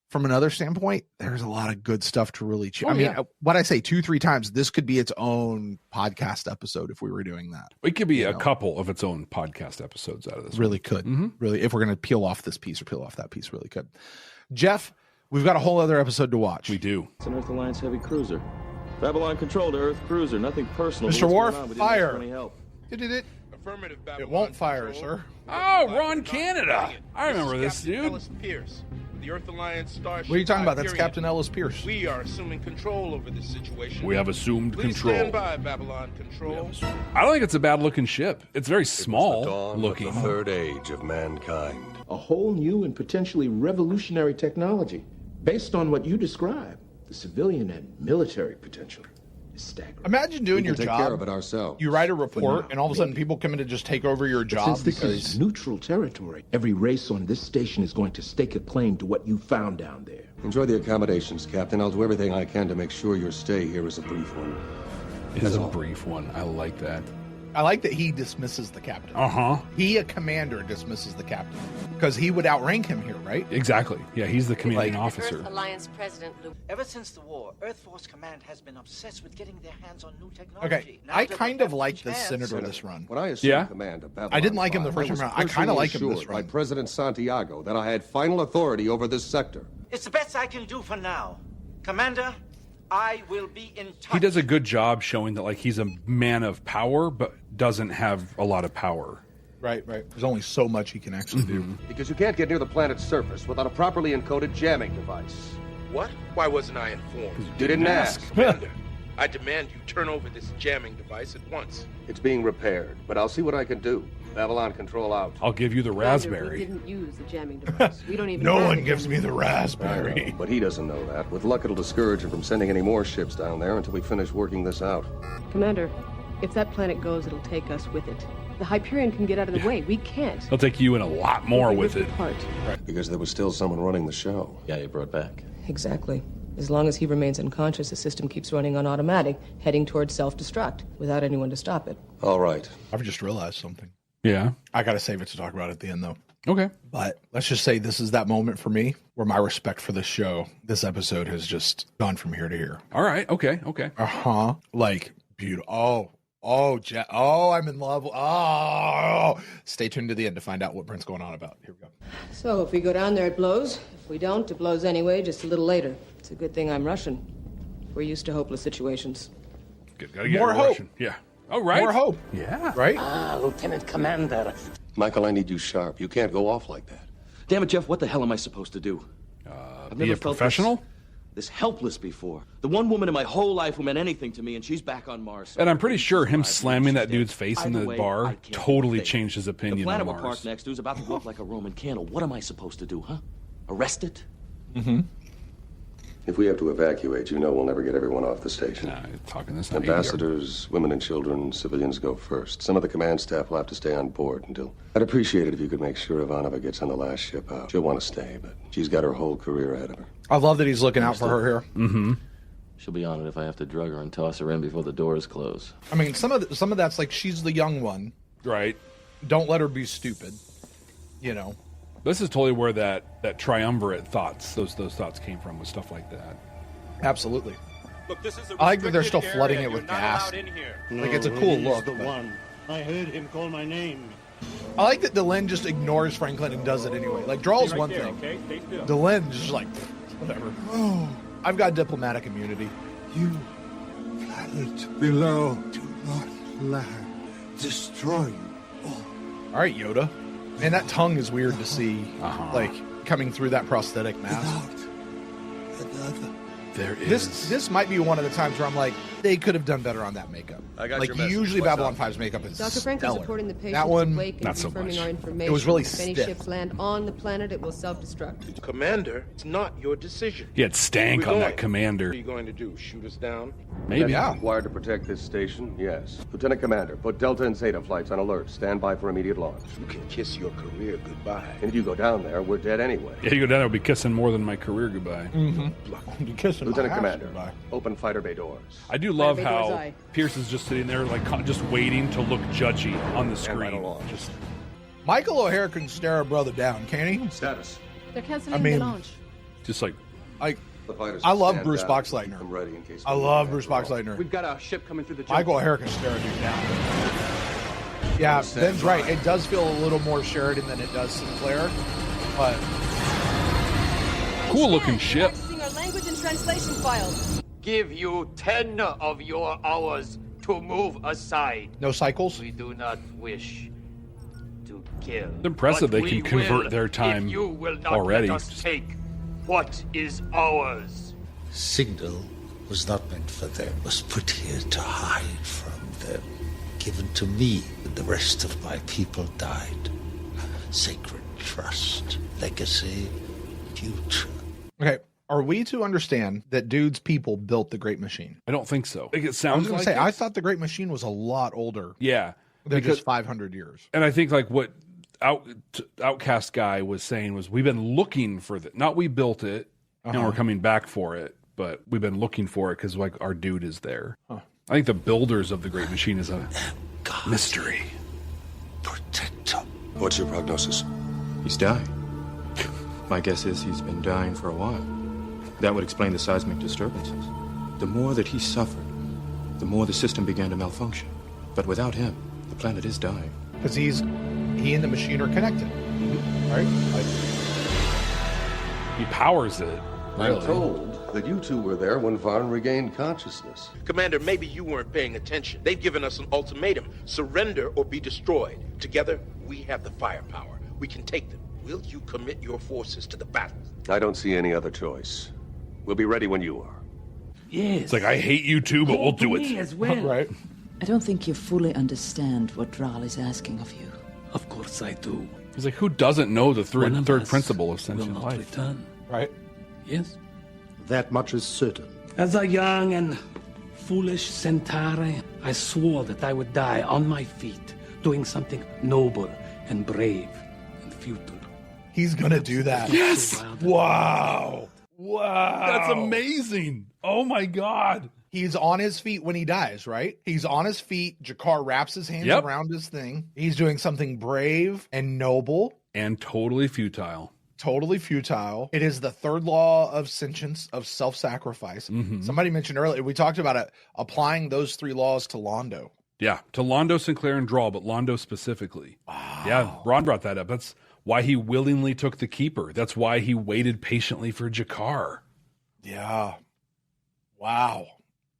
from another standpoint, there's a lot of good stuff to really chew. Oh, I mean, yeah. what I say 2-3 times, this could be its own podcast episode if we were doing that. It could be a couple of its own podcast episodes out of this. Really could. Really, if we're going to peel off this piece or peel off that piece, really could. Jeff, we've got a whole other episode to watch. We do. It's an Earth Alliance heavy cruiser. Babylon control to Earth cruiser. Nothing personal. Mr. Worf, fire. Any help. Affirmative, Babylon. It won't fire, sir. Oh, Ron Canada. I remember this dude. Ellis Pierce, the Earth Alliance Starship. What are you talking about? That's Hyperion. Captain Ellis Pierce. We are assuming control over this situation. We have assumed Please control. stand by, Babylon control. I don't think it's a bad looking ship. It's very It was the small dawn looking. of the third age of mankind. A whole new and potentially revolutionary technology. Based on what you described, the civilian and military potential is staggering. Imagine doing We your can take job. care of it ourselves. You write a report, now, and all of a sudden people come in to just take over your But job since this because is neutral territory, every race on this station is going to stake a claim to what you found down there. Enjoy the accommodations, Captain. I'll do everything I can to make sure your stay here is a brief one. It is a brief one. I like that. I like that he dismisses the captain. Uh-huh. He, a commander, dismisses the captain because he would outrank him here, right? Exactly. Yeah, he's the commanding officer. Earth Alliance President Luke. Ever since the war, Earth Force Command has been obsessed with getting their hands on new technology. Okay, Now I that kind they of have like the this chance- senator this run. When I assumed Yeah? command of Babylon I didn't like him the 5, first I was time around. I kinda personally like him this assured run. by President Santiago that I had final authority over this sector. It's the best I can do for now. Commander, I will be in touch. He does a good job showing that like he's a man of power, but doesn't have a lot of power. Right. There's only so much he can actually do. Because you can't get near the planet's surface without a properly encoded jamming device. What? Why wasn't I informed? You didn't ask. Commander, I demand you turn over this jamming device at once. It's being repaired, but I'll see what I can do. Babylon control out. I'll give you the Commander, raspberry. We didn't use the jamming device. We don't even No have one it. gives me the I raspberry. know, but he doesn't know that. With luck, it'll discourage him from sending any more ships down there until we finish working this out. Commander, if that planet goes, it'll take us with it. The Hyperion can get out of the way. We can't. He'll take you in a lot more We'll be with it. ripped apart. Because there was still someone running the show. Yeah, you brought back. Exactly. As long as he remains unconscious, the system keeps running on automatic, heading towards self-destruct, without anyone to stop it. All right. I've just realized something. Yeah. I got to save it to talk about at the end, though. Okay. But let's just say this is that moment for me where my respect for this show, this episode has just gone from here to here. All right. Okay. Like, beautiful. Oh, I'm in love. Oh, stay tuned to the end to find out what Brent's going on about. Here we go. So, if we go down there, it blows. If we don't, it blows anyway, just a little later. It's a good thing I'm Russian. We're used to hopeless situations. Good. Gotta get More her hope. Russian. Yeah. Oh, right. More hope. Yeah. Right? Lieutenant Commander. Michael, I need you sharp. You can't go off like that. Damn it, Jeff, what the hell am I supposed to do? I've Be a felt professional? this helpless before. The one woman in my whole life who meant anything to me, and she's back on Mars. And I'm pretty sure him slamming that dude's face in Either the way, I bar can't totally think. changed his The opinion planet on we're Mars. parked next to is about to go up like a Roman candle. What am I supposed to do, huh? Arrest it? Mm-hmm. If we have to evacuate, you know we'll never get everyone off the station. Nah, you're talking this. Not Ambassadors, women and children, civilians go first. Some of the command staff will have to stay on board until... I'd appreciate it if you could make sure Ivanova gets on the last ship out. She'll want to stay, but she's got her whole career ahead of her. I love that he's looking out for her here. Mm-hmm. She'll be on it if I have to drug her and toss her in before the doors close. I mean, some of that's like she's the young one. Right. Don't let her be stupid. You know. This is totally where that triumvirate thoughts, those thoughts came from, with stuff like that. Absolutely. Look, this is a I like that they're still restricted flooding area. it with You're not gas. allowed in here. Like, it's a cool he's look. the but- one. I heard him call my name. I like that Delenn just ignores Franklin and does it anday. Like, Drawl's Stay right one there, thing. okay? Stay still. Delen's just like, whatever. Oh, I've got diplomatic immunity. You planet below, do not let her destroy you. All right, Yoda. Man, that tongue is weird to see, like, coming through that prosthetic mask. There is. This might be one of the times where I'm like, they could have done better on that makeup. I got like, your message. usually What's Babylon up? 5's makeup is Dr. Franklin's stellar. reporting the patient's That one, awake and not so confirming much. our information. It was really If any stiff. ships land on the planet, it will self-destruct. Commander, it's not your decision. He had stank Where on we that going? commander. What are you going to do? Shoot us down? Maybe. Yeah. Required to protect this station? Yes. Lieutenant Commander, put Delta and Zeta flights on alert. Stand by for immediate launch. You can kiss your career goodbye. And if you go down there, we're dead anyway. Yeah, you go down there, will be kissing more than my career goodbye. You kissing Lieutenant my ass Commander, goodbye. open fighter bay doors. I do love Fighter bay door's how eye. Pierce is just sitting there, like, just waiting to look judgy on the Stand by to screen. launch. Michael O'Hare can stare a brother down, can he? Status. They're canceling I mean, the launch. Just like I love Bruce Boxleitner. I love Bruce Boxleitner. We've got a ship coming through the jungle. Michael O'Hare can stare a dude down. Yeah, Ben's right. It does feel a little more Sheridan than it does Sinclair, but cool looking ship. Accessing our language and translation files. Give you 10 of your hours to move aside. No cycles? We do not wish to kill. It's impressive they can convert their time if you will not already. Let us take what is ours. Signal was not meant for them. It was put here to hide from them. Given to me, and the rest of my people died. Sacred trust, legacy, future. Okay, are we to understand that dude's people built the Great Machine? I don't think so. Like, it I was sounds going like to say, it. I thought the Great Machine was a lot older. Yeah. Than just 500 years. And I think like what Outcast guy was saying was we've been looking for that. Not we built it and we're coming back for it, but we've been looking for it because like our dude is there. Huh. I think the builders of the Great Machine is a mystery. What's your prognosis? He's dying. My guess is he's been dying for a while. That would explain the seismic disturbances. The more that he suffered, the more the system began to malfunction. But without him, the planet is dying. Because he and the machine are connected, right? Like, he powers it. I'm told that you two were there when Varn regained consciousness. Commander, maybe you weren't paying attention. They've given us an ultimatum. Surrender or be destroyed. Together, we have the firepower. We can take them. Will you commit your forces to the battle? I don't see any other choice. We'll be ready when you are. Yes. It's like, I hate you too, but we'll do it. As well. Right. I don't think you fully understand what Dral is asking of you. Of course I do. He's like, who doesn't know the One of third us principle of will sentient not life? return. Right. Yes. That much is certain. As a young and foolish Centauri, I swore that I would die on my feet, doing something noble and brave and futile. He's going to do that. Yes. Wow. Wow. That's amazing. Oh my God. He's on his feet when he dies, right? He's on his feet. Jakar wraps his hands around his thing. He's doing something brave and noble. And totally futile. Totally futile. It is the third law of sentience, of self-sacrifice. Mm-hmm. Somebody mentioned earlier, we talked about it, applying those three laws to Londo. Yeah, to Londo, Sinclair, and Drawl, but Londo specifically. Wow. Yeah, Ron brought that up. That's why he willingly took the Keeper. That's why he waited patiently for Jakar. Yeah. Wow.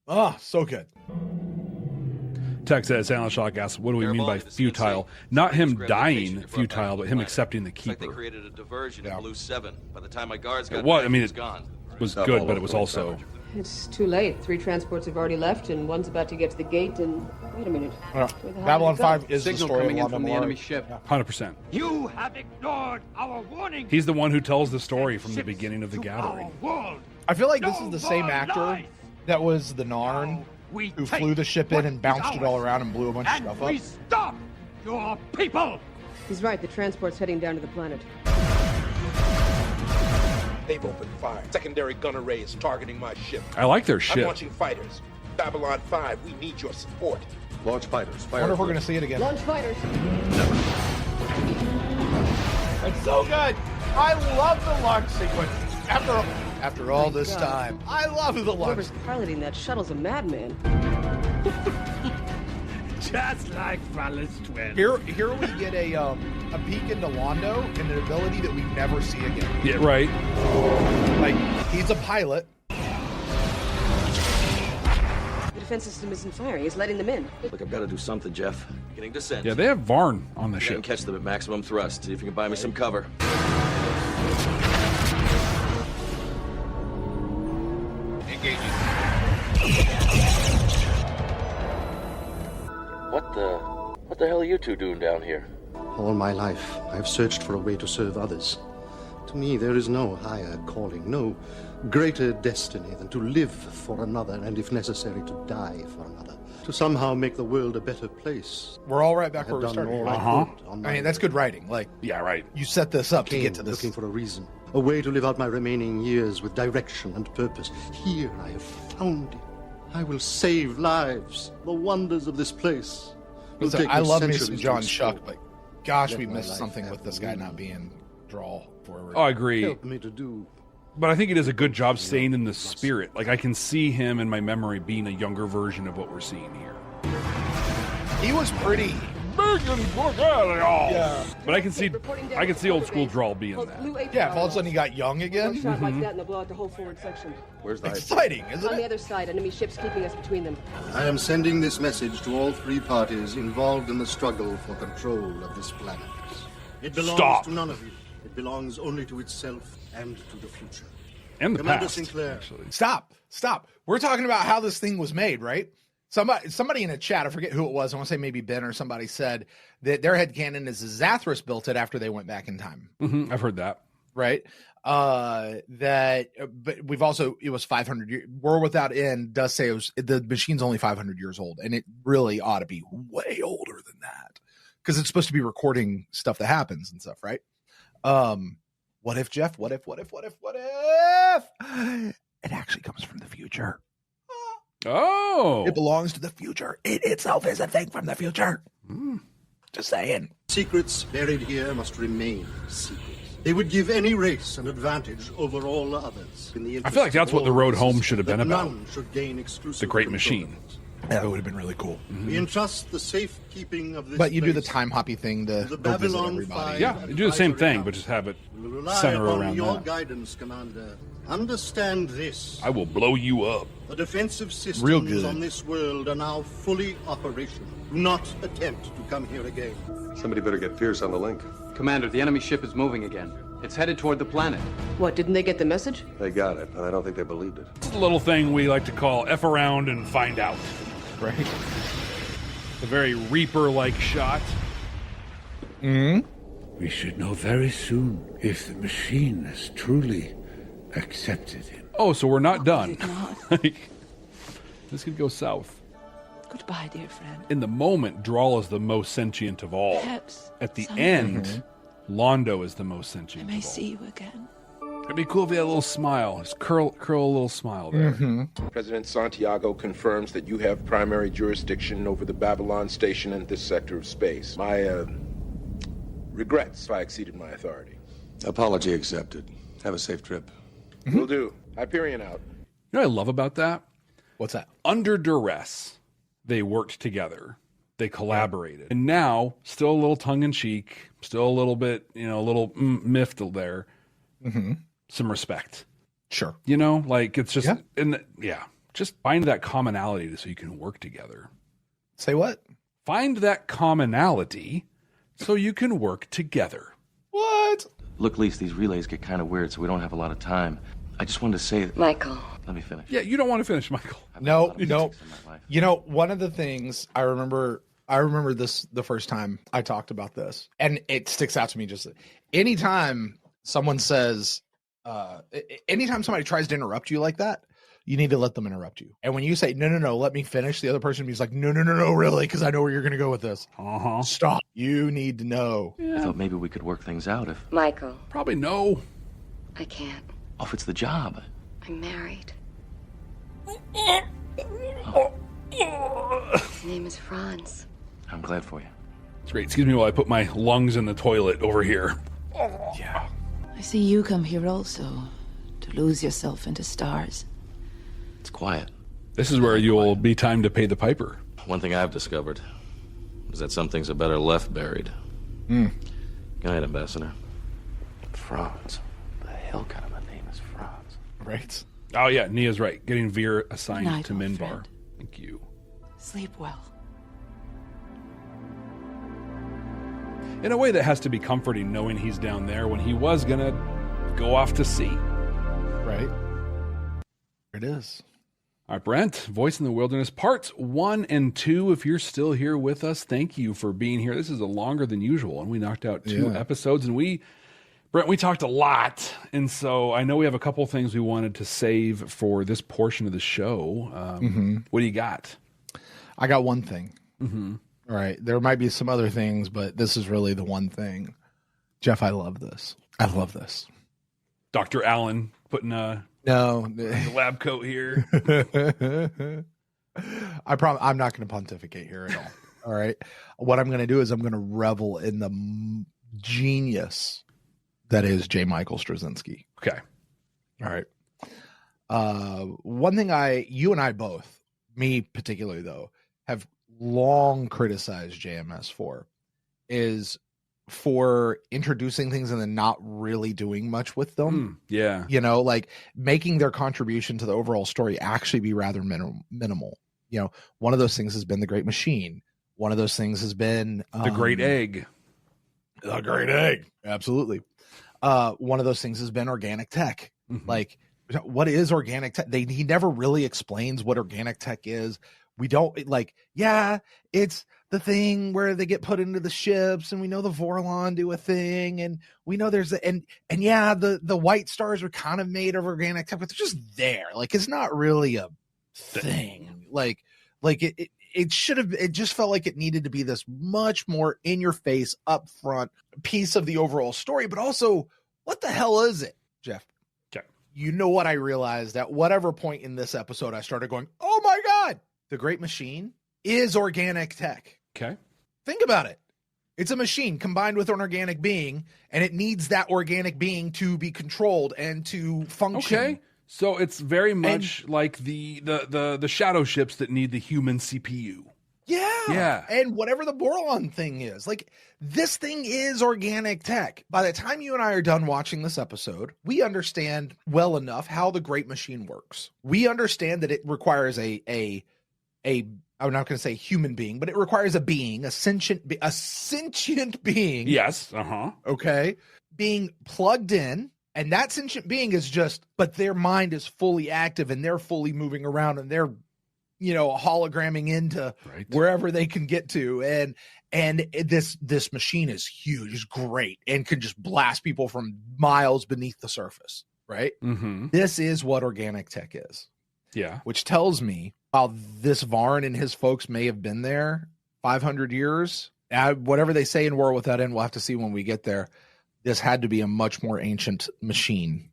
Oh, so good. Text at Silent Shock asks, what do we mean by futile? Not him dying futile, but him accepting the Keeper. They created a diversion in Blue 7. By the time my guards got Well, back, I mean, he was it gone. was good, but it was also... It's too late. 3 transports have already left, and one's about to get to the gate, and... Wait a minute. Where the hell Babylon did it go? 5 is the Signal story coming of in from the Londo enemy Mollari. ship. 100%. You have ignored our warning. He's the one who tells the story from the beginning of the gathering. I feel like this is the same actor that was the Narn who flew the ship in and bounced it all around and blew a bunch of stuff up. Stop your people. He's right. The transport's heading down to the planet. They've opened fire. Secondary gun array is targeting my ship. I like their I'm ship. launching fighters. Babylon 5, we need your support. Launch fighters. I wonder if we're going to see it again. Launch fighters. It's so good. I love the launch sequence. After all this God. time, I love the launch. Whoever's piloting that shuttle's a madman. Just like Frala's twin. Here we get a peek into Londo and an ability that we never see again. Yeah, right. Like, he's a pilot. The defense system isn't firing. He's letting them in. Look, I've got to do something, Jeff. Beginning descent. Yeah, they have Varn on the You can ship. catch them at maximum thrust. See if you can buy me some cover. What the hell are you two doing down here? All my life, I have searched for a way to serve others. To me, there is no higher calling, no greater destiny than to live for another and, if necessary, to die for another. To somehow make the world a better place. We're all right back I where have we done started. all I could on my I mean, that's good writing. Like, yeah, right. You set this up to get to this. Looking for a reason, a way to live out my remaining years with direction and purpose. Here I have found it. I will save lives. The wonders of this place. will Listen, take I me love me some centuries to John restore. Schuck, but gosh, Let we my missed life something have with this a guy meaning. not being Drawl forward. Oh, I agree. Help me to do But I think it does a good job staying in the spirit. Like, I can see him in my memory being a younger version of what we're seeing here. He was pretty. Yeah. But I can see old school drawl being that. Yeah, if all of a sudden he got young again. One shot like that and they'll blow out the whole forward section. Where's the exciting, isn't it? On the other side, enemy ships keeping us between them. I am sending this message to all three parties involved in the struggle for control of this planet. It belongs to none of you. It belongs only to itself and to the future. And the Commander past, Sinclair. actually. Stop. We're talking about how this thing was made, right? Somebody in a chat, I forget who it was, I want to say maybe Ben or somebody, said that their headcanon is Zathras built it after they went back in time. Mm-hmm, I've heard that. Right? But we've also, it was 500 years. War Without End does say the machine's only 500 years old, and it really ought to be way older than that because it's supposed to be recording stuff that happens and stuff, right? What if, Jeff? What if it actually comes from the future? Oh, it belongs to the future. It itself is a thing from the future. Just saying. Secrets buried here must remain secrets. They would give any race an advantage over all others. I feel like that's what the road home should have been about. None should gain exclusive the Great Machine. Yeah, that would have been really cool. We entrust the safekeeping of this. But you do the time hoppy thing to go visit everybody. Yeah, you do the same thing, but just have it center around your that. guidance, Commander. Understand this. I will blow you up. The defensive systems Real good. on this world are now fully operational. Do not attempt to come here again. Somebody better get Pierce on the link. Commander, the enemy ship is moving again. It's headed toward the planet. What, didn't they get the message? They got it, and I don't think they believed it. It's a little thing we like to call F around and find out. Right? A very Reaper-like shot. We should know very soon if the machine has truly accepted him. Oh, so we're not done. Not. This could go south. Goodbye, dear friend. In the moment, Drawl is the most sentient of all. Perhaps At the someday end, Londo is the most I sentient may of all. see you again. It'd be cool if he had a little smile. Just curl a little smile there. President Santiago confirms that you have primary jurisdiction over the Babylon station and this sector of space. My, regrets if I exceeded my authority. Apology accepted. Have a safe trip. Will do. Hyperion out. You know what I love about that? What's that? Under duress, they worked together. They collaborated. And now, still a little tongue-in-cheek, still a little bit, a little miffed there. Some respect. Sure. Like it's just, just find that commonality so you can work together. Say what? Find that commonality so you can work together. What? Look, Lise, these relays get kind of weird, so we don't have a lot of time. I just wanted to say that... Michael. Let me finish. Yeah, you don't want to finish, Michael. No. One of the things I remember this the first time I talked about this, and it sticks out to me just anytime someone says, anytime somebody tries to interrupt you like that, you need to let them interrupt you. And when you say, no, let me finish, the other person is like, no, really, because I know where you're going to go with this. Stop. You need to know. I thought maybe we could work things out if... Michael. Probably no. I can't. Oh, if it's the job. I'm married. His name is Franz. I'm glad for you. It's great. Excuse me while I put my lungs in the toilet over here. Yeah. I see you come here also, to lose yourself into stars. It's quiet. This is where you'll be time to pay the piper. One thing I've discovered is that some things are better left buried. Good night, Ambassador. Franz. The hell kind of a name is Franz? Right. Oh, yeah, Nia's right. Getting Veer assigned Night, to old Minbar. friend. Thank you. Sleep well. In a way that has to be comforting, knowing he's down there when he was going to go off to sea. Right. There it is. All right, Brent, Voice in the Wilderness, parts 1 and 2. If you're still here with us, thank you for being here. This is a longer than usual, and we knocked out 2 episodes, and Brent, we talked a lot, and so I know we have a couple things we wanted to save for this portion of the show. What do you got? I got one thing. All right. There might be some other things, but this is really the one thing. Jeff, I love this. I love this. Dr. Allen putting a lab coat here. I'm not going to pontificate here at all. All right. What I'm going to do is I'm going to revel in the genius that is J. Michael Straczynski. Okay. All right. One thing you and I both, me particularly though, have long criticized JMS is for introducing things and then not really doing much with them. Yeah. You know, like making their contribution to the overall story actually be rather minimal. You know, one of those things has been the Great Machine. One of those things has been the Great Egg. The Great Egg. Absolutely. One of those things has been organic tech. Like, what is organic tech? He never really explains what organic tech is. We don't like, yeah, it's the thing where they get put into the ships, and we know the Vorlon do a thing, and we know there's and yeah, the white stars are kind of made of organic tech, but they're just there. Like, it's not really a thing. Like it should have, it just felt like it needed to be this much more in your face, upfront piece of the overall story. But also, what the hell is it, Jeff? Okay. You know what I realized at whatever point in this episode, I started going, oh my God, the Great Machine is organic tech. Okay. Think about it. It's a machine combined with an organic being, and it needs that organic being to be controlled and to function. Okay. So it's very much like the shadow ships that need the human CPU. Yeah. And whatever the Vorlon thing is, like, this thing is organic tech. By the time you and I are done watching this episode, we understand well enough how the Great Machine works. We understand that it requires I'm not going to say human being, but it requires a being, a sentient being. Yes. Okay. Being plugged in. And that sentient being is but their mind is fully active, and they're fully moving around, and they're, hologramming into wherever they can get to. And this machine is huge, is great, and can just blast people from miles beneath the surface. Right. Mm-hmm. This is what organic tech is. Yeah. Which tells me while this Varn and his folks may have been there 500 years, whatever they say in War Without End, we'll have to see when we get there. This had to be a much more ancient machine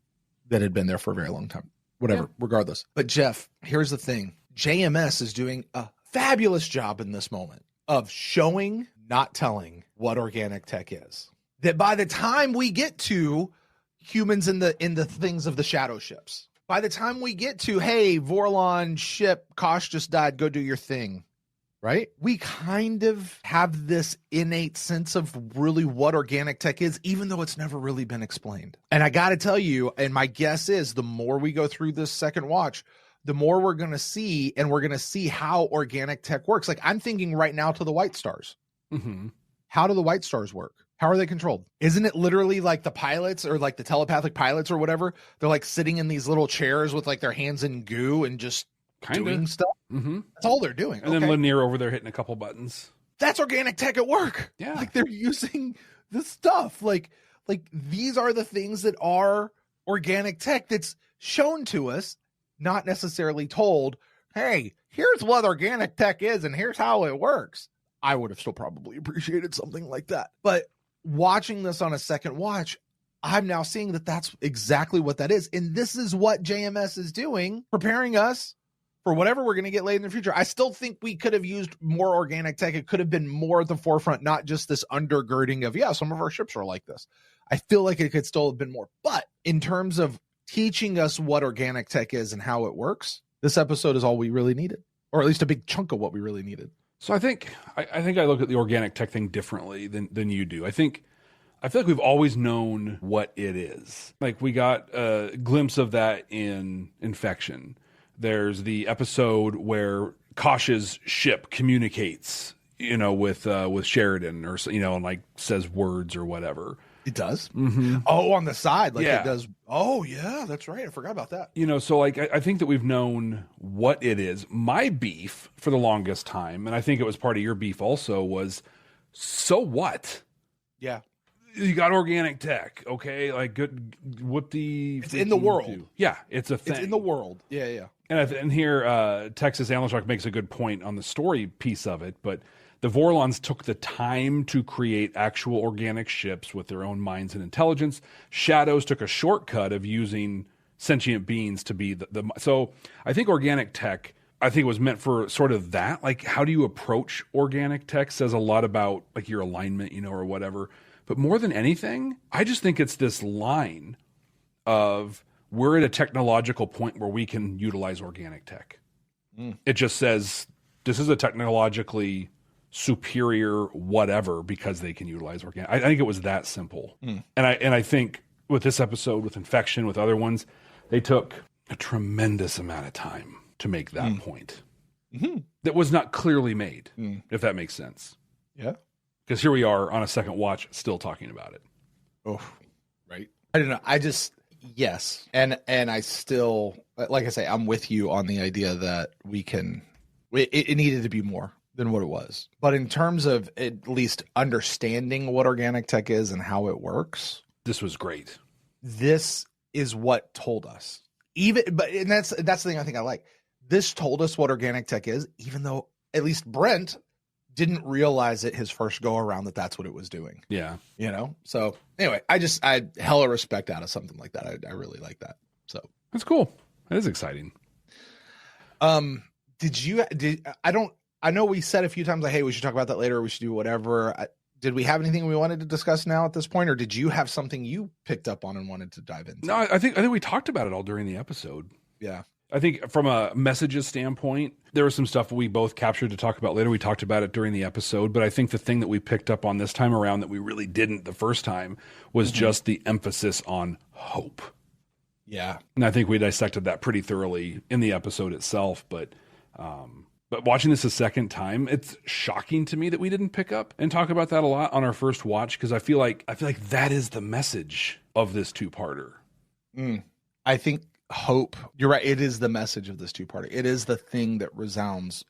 that had been there for a very long time. Whatever, regardless. But Jeff, here's the thing. JMS is doing a fabulous job in this moment of showing, not telling, what organic tech is. That by the time we get to humans in the things of the shadow ships, by the time we get to, hey, Vorlon ship, Kosh just died, go do your thing. Right? We kind of have this innate sense of really what organic tech is, even though it's never really been explained. And I got to tell you, and my guess is the more we go through this second watch, the more we're going to see, and we're going to see how organic tech works. Like, I'm thinking right now to the white stars. Mm-hmm. How do the white stars work? How are they controlled? Isn't it literally like the pilots or like the telepathic pilots or whatever? They're like sitting in these little chairs with like their hands in goo and just doing stuff. Mm-hmm. That's all they're doing. And then Lanier over there hitting a couple buttons. That's organic tech at work. Yeah. Like, they're using this stuff. Like these are the things that are organic tech that's shown to us, not necessarily told, hey, here's what organic tech is and here's how it works. I would have still probably appreciated something like that. But watching this on a second watch, I'm now seeing that that's exactly what that is. And this is what JMS is doing, preparing us for whatever we're going to get later in the future. I still think we could have used more organic tech. It could have been more at the forefront, not just this undergirding of, some of our ships are like this. I feel like it could still have been more. But in terms of teaching us what organic tech is and how it works, this episode is all we really needed, or at least a big chunk of what we really needed. So I think I look at the organic tech thing differently than you do. I feel like we've always known what it is. Like, we got a glimpse of that in Infection. There's the episode where Kosh's ship communicates, with Sheridan, or and like says words or whatever. It does. Mm-hmm. Oh, on the side, like it does. Oh, yeah, that's right. I forgot about that. So like I think that we've known what it is. My beef for the longest time, and I think it was part of your beef also, was so what? Yeah. You got organic tech, okay? Like, good. It's in the world. Yeah, it's a thing. It's in the world. Yeah. And here, Texas Analyst makes a good point on the story piece of it, but the Vorlons took the time to create actual organic ships with their own minds and intelligence. Shadows took a shortcut of using sentient beings to be the so I think organic tech, I think it was meant for sort of that. Like, how do you approach organic tech says a lot about like your alignment, or whatever. But more than anything, I just think it's this line of we're at a technological point where we can utilize organic tech. It just says this is a technologically superior whatever because they can utilize organic. I think it was that simple. And I think with this episode, with Infection, with other ones, they took a tremendous amount of time to make that point. That was not clearly made, if that makes sense. Yeah. Because here we are on a second watch still talking about it. Oh, right. I don't know. I just, yes. And I still, like I say, I'm with you on the idea that it needed to be more than what it was. But in terms of at least understanding what organic tech is and how it works, this was great. This is what told us. And that's the thing I think I like. This told us what organic tech is, even though at least Brent didn't realize it his first go around that's what it was doing. Yeah. So anyway, I hella respect out of something like that. I really like that. So that's cool. That is exciting. I know we said a few times like, hey, we should talk about that later. We should do whatever. Did we have anything we wanted to discuss now at this point? Or did you have something you picked up on and wanted to dive into? No, I think we talked about it all during the episode. Yeah. I think from a messages standpoint, there was some stuff we both captured to talk about later. We talked about it during the episode, but I think the thing that we picked up on this time around that we really didn't the first time was just the emphasis on hope. Yeah. And I think we dissected that pretty thoroughly in the episode itself, but watching this a second time, it's shocking to me that we didn't pick up and talk about that a lot on our first watch, because I feel like that is the message of this two-parter. I think hope, you're right, it is the message of this two-parter. It is the thing that resounds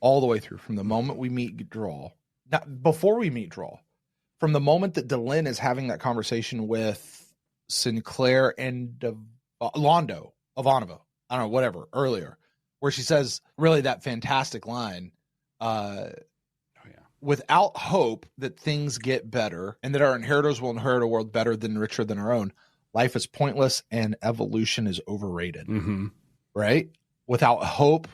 all the way through from the moment we meet Drawl. Not before we meet Drawl, from the moment that Delenn is having that conversation with Sinclair and Londo, Ivanova, I don't know, whatever, earlier, where she says really that fantastic line, without hope that things get better and that our inheritors will inherit a world better than richer than our own, life is pointless and evolution is overrated. Right? Without hope,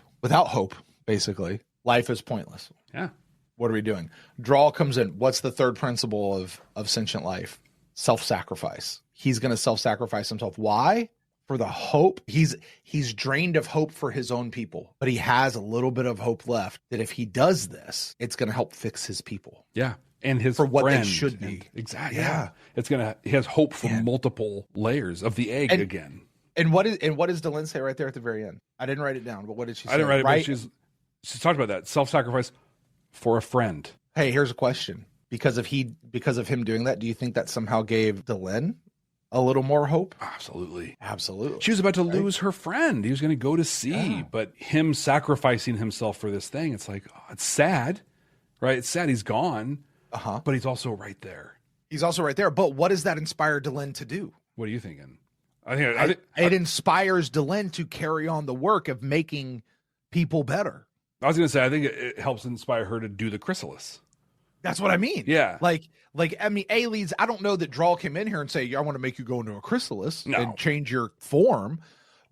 basically, life is pointless. Yeah. What are we doing? Drawl comes in. What's the third principle of sentient life? Self-sacrifice. He's going to self-sacrifice himself. Why? For the hope. He's drained of hope for his own people, but he has a little bit of hope left that if he does this, it's going to help fix his people. Yeah. And his for what friend. they should be. Exactly. Yeah. He has hope for multiple layers of the egg again. And what does Delenn say right there at the very end? I didn't write it down, but what did she say? I didn't write it, but she's talked about that. Self-sacrifice for a friend. Hey, here's a question. Because of him doing that, do you think that somehow gave Delenn a little more hope? Absolutely. She was about to lose her friend. He was going to go to sea, but him sacrificing himself for this thing, it's like, it's sad, right? It's sad he's gone, but he's also right there. But what does that inspire Delenn to do? What are you thinking? It inspires Delenn to carry on the work of making people better. I was going to say, I think it helps inspire her to do the chrysalis. That's what I mean. Yeah. A-Leads, I don't know that Drawl came in here and say, I want to make you go into a chrysalis and change your form.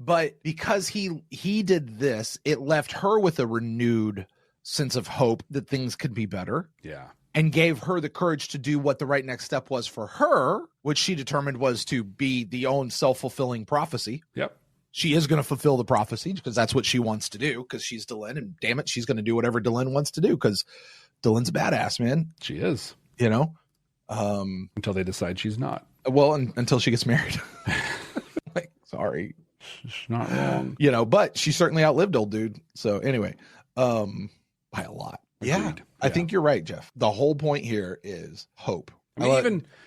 But because he did this, it left her with a renewed sense of hope that things could be better. Yeah. And gave her the courage to do what the right next step was for her, which she determined was to be the own self-fulfilling prophecy. Yep. She is going to fulfill the prophecy because that's what she wants to do, because she's Delenn, and damn it, she's going to do whatever Delenn wants to do because Delenn's a badass, man. She is. Until they decide she's not. Well, until she gets married. Sorry. She's not wrong. But she certainly outlived old dude. So anyway, by a lot. Yeah. I think you're right, Jeff. The whole point here is hope.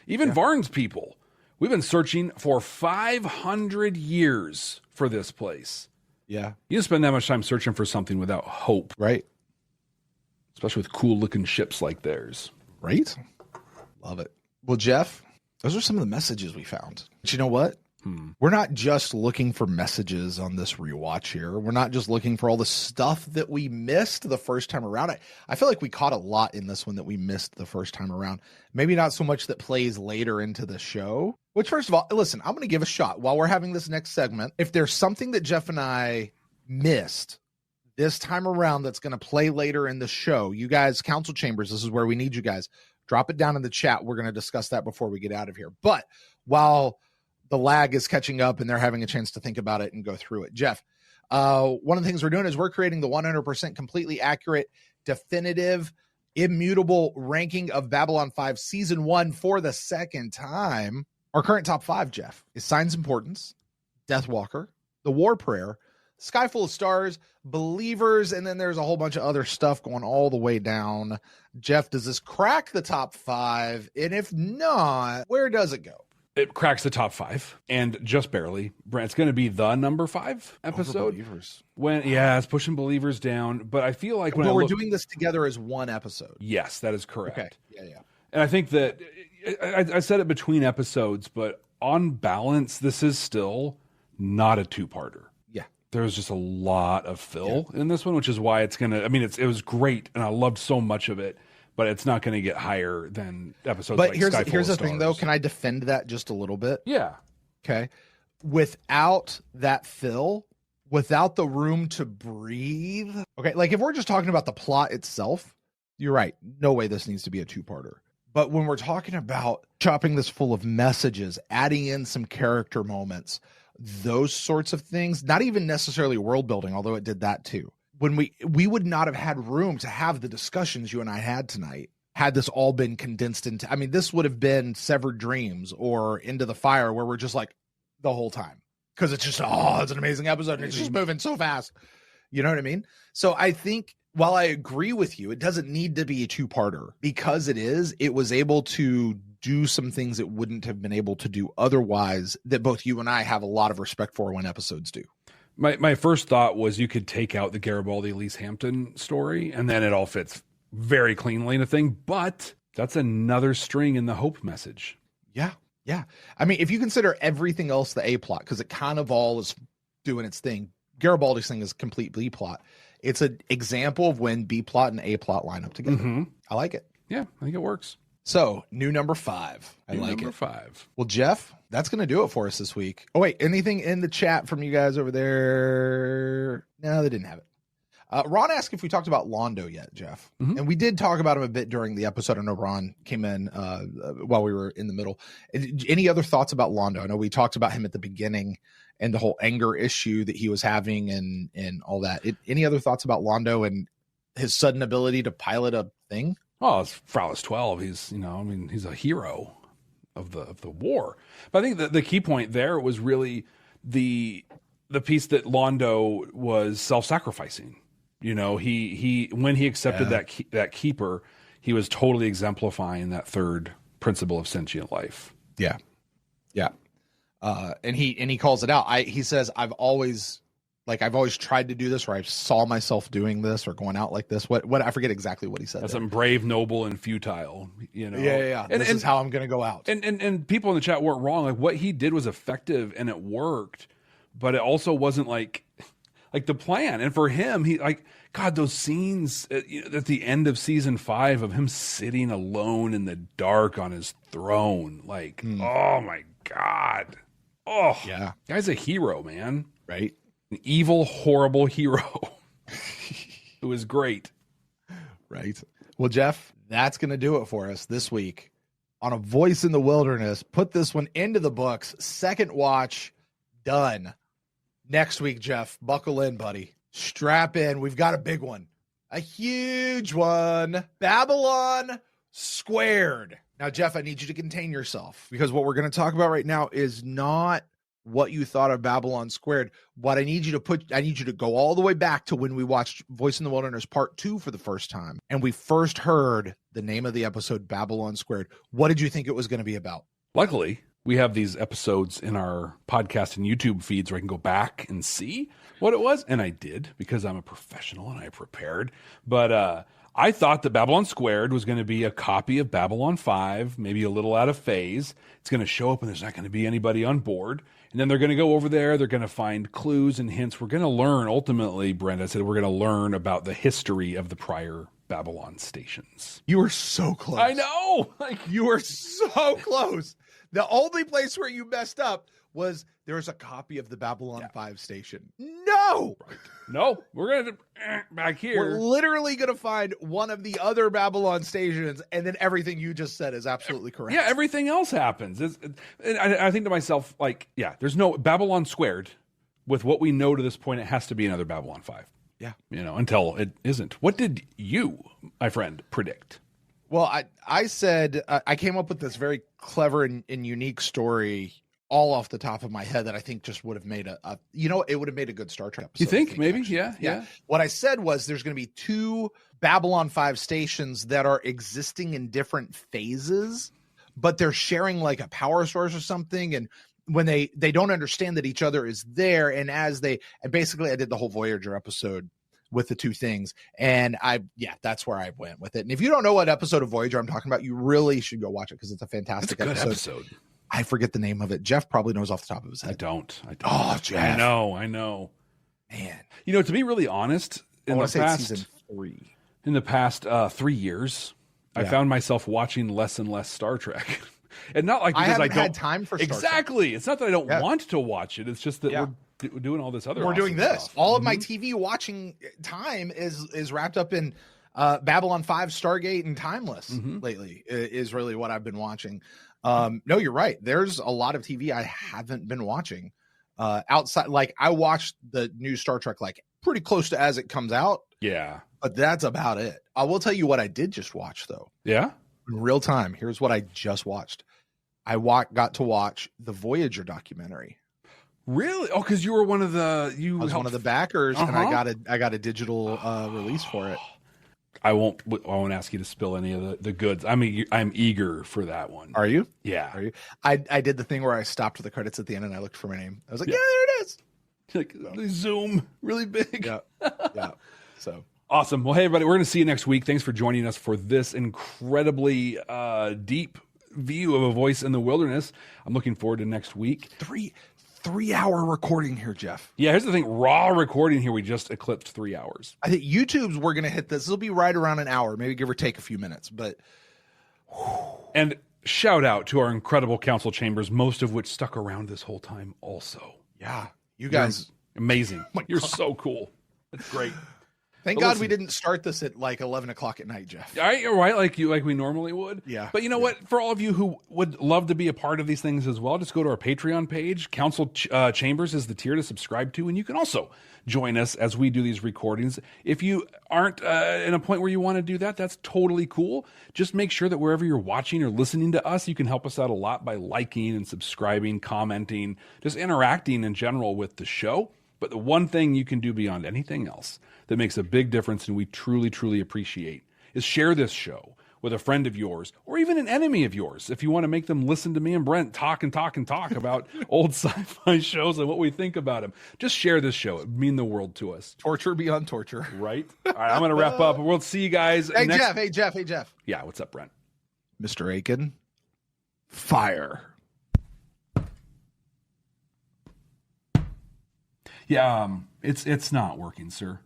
Even Varn's people, we've been searching for 500 years for this place. Yeah. You don't spend that much time searching for something without hope. Right. Especially with cool looking ships like theirs. Right? Love it. Well, Jeff, those are some of the messages we found. But you know what? We're not just looking for messages on this rewatch here. We're not just looking for all the stuff that we missed the first time around. I feel like we caught a lot in this one that we missed the first time around. Maybe not so much that plays later into the show. Which, first of all, listen, I'm going to give a shot while we're having this next segment. If there's something that Jeff and I missed this time around that's going to play later in the show, you guys, Council Chambers, this is where we need you guys. Drop it down in the chat. We're going to discuss that before we get out of here. But while the lag is catching up and they're having a chance to think about it and go through it. Jeff, one of the things we're doing is we're creating the 100% completely accurate, definitive, immutable ranking of Babylon 5 season 1 for the second time. Our current top 5, Jeff, is Signs Importance, Deathwalker, The War Prayer, Sky Full of Stars, Believers, and then there's a whole bunch of other stuff going all the way down. Jeff, does this crack the top 5? And if not, where does it go? It cracks the top 5, and just barely. Brent, it's going to be the number 5 episode. It's pushing Believers down, but I feel like we're doing this together as one episode. Yes, that is correct. Okay. Yeah. And I think that I said it between episodes, but on balance, this is still not a 2-parter. Yeah. There's just a lot of fill in this one, which is why it's going to, it was great, and I loved so much of it, but it's not going to get higher than episodes like Sky Full of Stars. But here's the thing, though. Can I defend that just a little bit? Yeah. Okay. Without that fill, without the room to breathe. Okay. Like if we're just talking about the plot itself, you're right. No way this needs to be a 2-parter. But when we're talking about chopping this full of messages, adding in some character moments, those sorts of things, not even necessarily world building, although it did that too. When we would not have had room to have the discussions you and I had tonight had this all been condensed into, this would have been Severed Dreams or Into the Fire, where we're just like the whole time. Because it's just, it's an amazing episode and it's just moving so fast. You know what I mean? So I think while I agree with you, it doesn't need to be a 2-parter because it was able to do some things it wouldn't have been able to do otherwise that both you and I have a lot of respect for when episodes do. My first thought was you could take out the Garibaldi Lise Hampton story and then it all fits very cleanly in a thing, but that's another string in the hope message. Yeah. Yeah. If you consider everything else the A plot, because it kind of all is doing its thing, Garibaldi's thing is complete B plot. It's an example of when B plot and A plot line up together. Mm-hmm. I like it. Yeah, I think it works. So, new number 5. I like it. Number 5. Well, Jeff, that's going to do it for us this week. Oh, wait, anything in the chat from you guys over there? No, they didn't have it. Ron asked if we talked about Londo yet, Jeff. Mm-hmm. And we did talk about him a bit during the episode. I know Ron came in while we were in the middle. Any other thoughts about Londo? I know we talked about him at the beginning and the whole anger issue that he was having and all that. Any other thoughts about Londo and his sudden ability to pilot a thing? Oh, it's Fraulis 12. He's, he's a hero of the war. But I think the key point there was really the piece that Londo was self-sacrificing. He when he accepted that keeper, he was totally exemplifying that third principle of sentient life. Yeah. Yeah. And he calls it out. He says, I've always tried to do this, or I saw myself doing this or going out like this. What I forget exactly what he said. That's brave, noble, and futile, Yeah. And this is how I'm going to go out. And people in the chat weren't wrong. Like what he did was effective and it worked, but it also wasn't like the plan. And for him, those scenes at the end of season 5 of him sitting alone in the dark on his throne, oh my God. Oh, yeah. Guy's a hero, man. Right? An evil, horrible hero who is great. Right. Well, Jeff, that's going to do it for us this week on A Voice in the Wilderness. Put this one into the books. Second watch, done. Next week, Jeff, buckle in, buddy. Strap in. We've got a big one. A huge one. Babylon Squared. Now, Jeff, I need you to contain yourself because what we're going to talk about right now is not what you thought of Babylon Squared. What I need you to go all the way back to when we watched Voice in the Wilderness Part 2 for the first time. And we first heard the name of the episode, Babylon Squared. What did you think it was going to be about? Luckily, we have these episodes in our podcast and YouTube feeds where I can go back and see what it was. And I did because I'm a professional and I prepared. But I thought that Babylon Squared was going to be a copy of Babylon 5, maybe a little out of phase. It's going to show up and there's not going to be anybody on board. And then they're going to go over there. They're going to find clues and hints. We're going to learn, ultimately, Brent, I said, we're going to learn about the history of the prior Babylon stations. You were so close. I know. You were so close. The only place where you messed up was there's a copy of the Babylon 5 station. No! Right. No, we're going to back here. We're literally going to find one of the other Babylon stations, and then everything you just said is absolutely correct. Yeah, everything else happens. And I think to myself, like, yeah, there's no Babylon squared. With what we know to this point, it has to be another Babylon 5. Yeah. Until it isn't. What did you, my friend, predict? Well, I said I came up with this very clever and unique story all off the top of my head that I think just would have made it would have made a good Star Trek episode. You think maybe? Actually. Yeah. What I said was there's going to be 2 Babylon 5 stations that are existing in different phases, but they're sharing like a power source or something. And when they don't understand that each other is there. And basically I did the whole Voyager episode with the 2 things. And that's where I went with it. And if you don't know what episode of Voyager I'm talking about, you really should go watch it because it's a fantastic episode. I forget the name of it. Jeff probably knows off the top of his head. I don't. Oh, Jeff. I know. Man. To be really honest, in the past season 3. In the past 3 years, I found myself watching less and less Star Trek. And not like because I don't had time for Star exactly. Trek. It's not that I don't want to watch it. It's just that we're doing all this other. We're doing this. Stuff. All of my TV watching time is wrapped up in Babylon 5, Stargate, and Timeless. Lately is really what I've been watching. No, you're right. There's a lot of TV I haven't been watching outside. Like I watched the new Star Trek like pretty close to as it comes out. Yeah, but that's about it. I will tell you what I did just watch though. Yeah. In real time. Here's what I just watched. I got to watch the Voyager documentary. Really? Oh, because you were one of the I was one of the backers, and I got a digital release for it. I won't ask you to spill any of the goods. I'm eager for that one. Are you? Yeah. Are you? I did the thing where I stopped the credits at the end and I looked for my name. I was like, yeah there it is. Like zoom really big. Yeah. So. Awesome. Well, hey, everybody, we're going to see you next week. Thanks for joining us for this incredibly deep view of A Voice in the Wilderness. I'm looking forward to next week. 3-hour recording here, Jeff. Yeah, here's the thing. Raw recording here, we just eclipsed 3 hours. I think YouTube's we're going to hit this. This will be right around an hour, maybe give or take a few minutes. But And shout out to our incredible council chambers, most of which stuck around this whole time also. Yeah, you guys. You're amazing. You're so cool. That's great. Thank God we didn't start this at like 11 o'clock at night, Jeff. Right, like we normally would. Yeah. But you know what? For all of you who would love to be a part of these things as well, just go to our Patreon page. Council Chambers is the tier to subscribe to, and you can also join us as we do these recordings. If you aren't in a point where you want to do that, that's totally cool. Just make sure that wherever you're watching or listening to us, you can help us out a lot by liking and subscribing, commenting, just interacting in general with the show. But the one thing you can do beyond anything else that makes a big difference and we truly, truly appreciate is share this show with a friend of yours or even an enemy of yours. If you want to make them listen to me and Brent talk about old sci-fi shows and what we think about them, just share this show. It would mean the world to us. Torture beyond torture. Right? All right, I'm going to wrap up. We'll see you guys. Hey, Jeff. Yeah, what's up, Brent? Mr. Akin, fire. Yeah, it's not working, sir.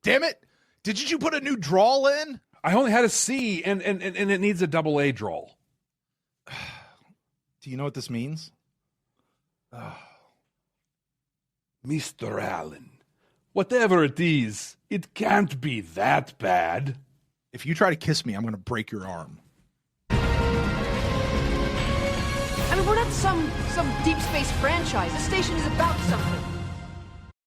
Damn it! Did you put a new drawl in? I only had a C, and it needs a double A drawl. Do you know what this means? Mr. Allen, whatever it is, it can't be that bad. If you try to kiss me, I'm going to break your arm. I mean, we're not some deep space franchise. This station is about something.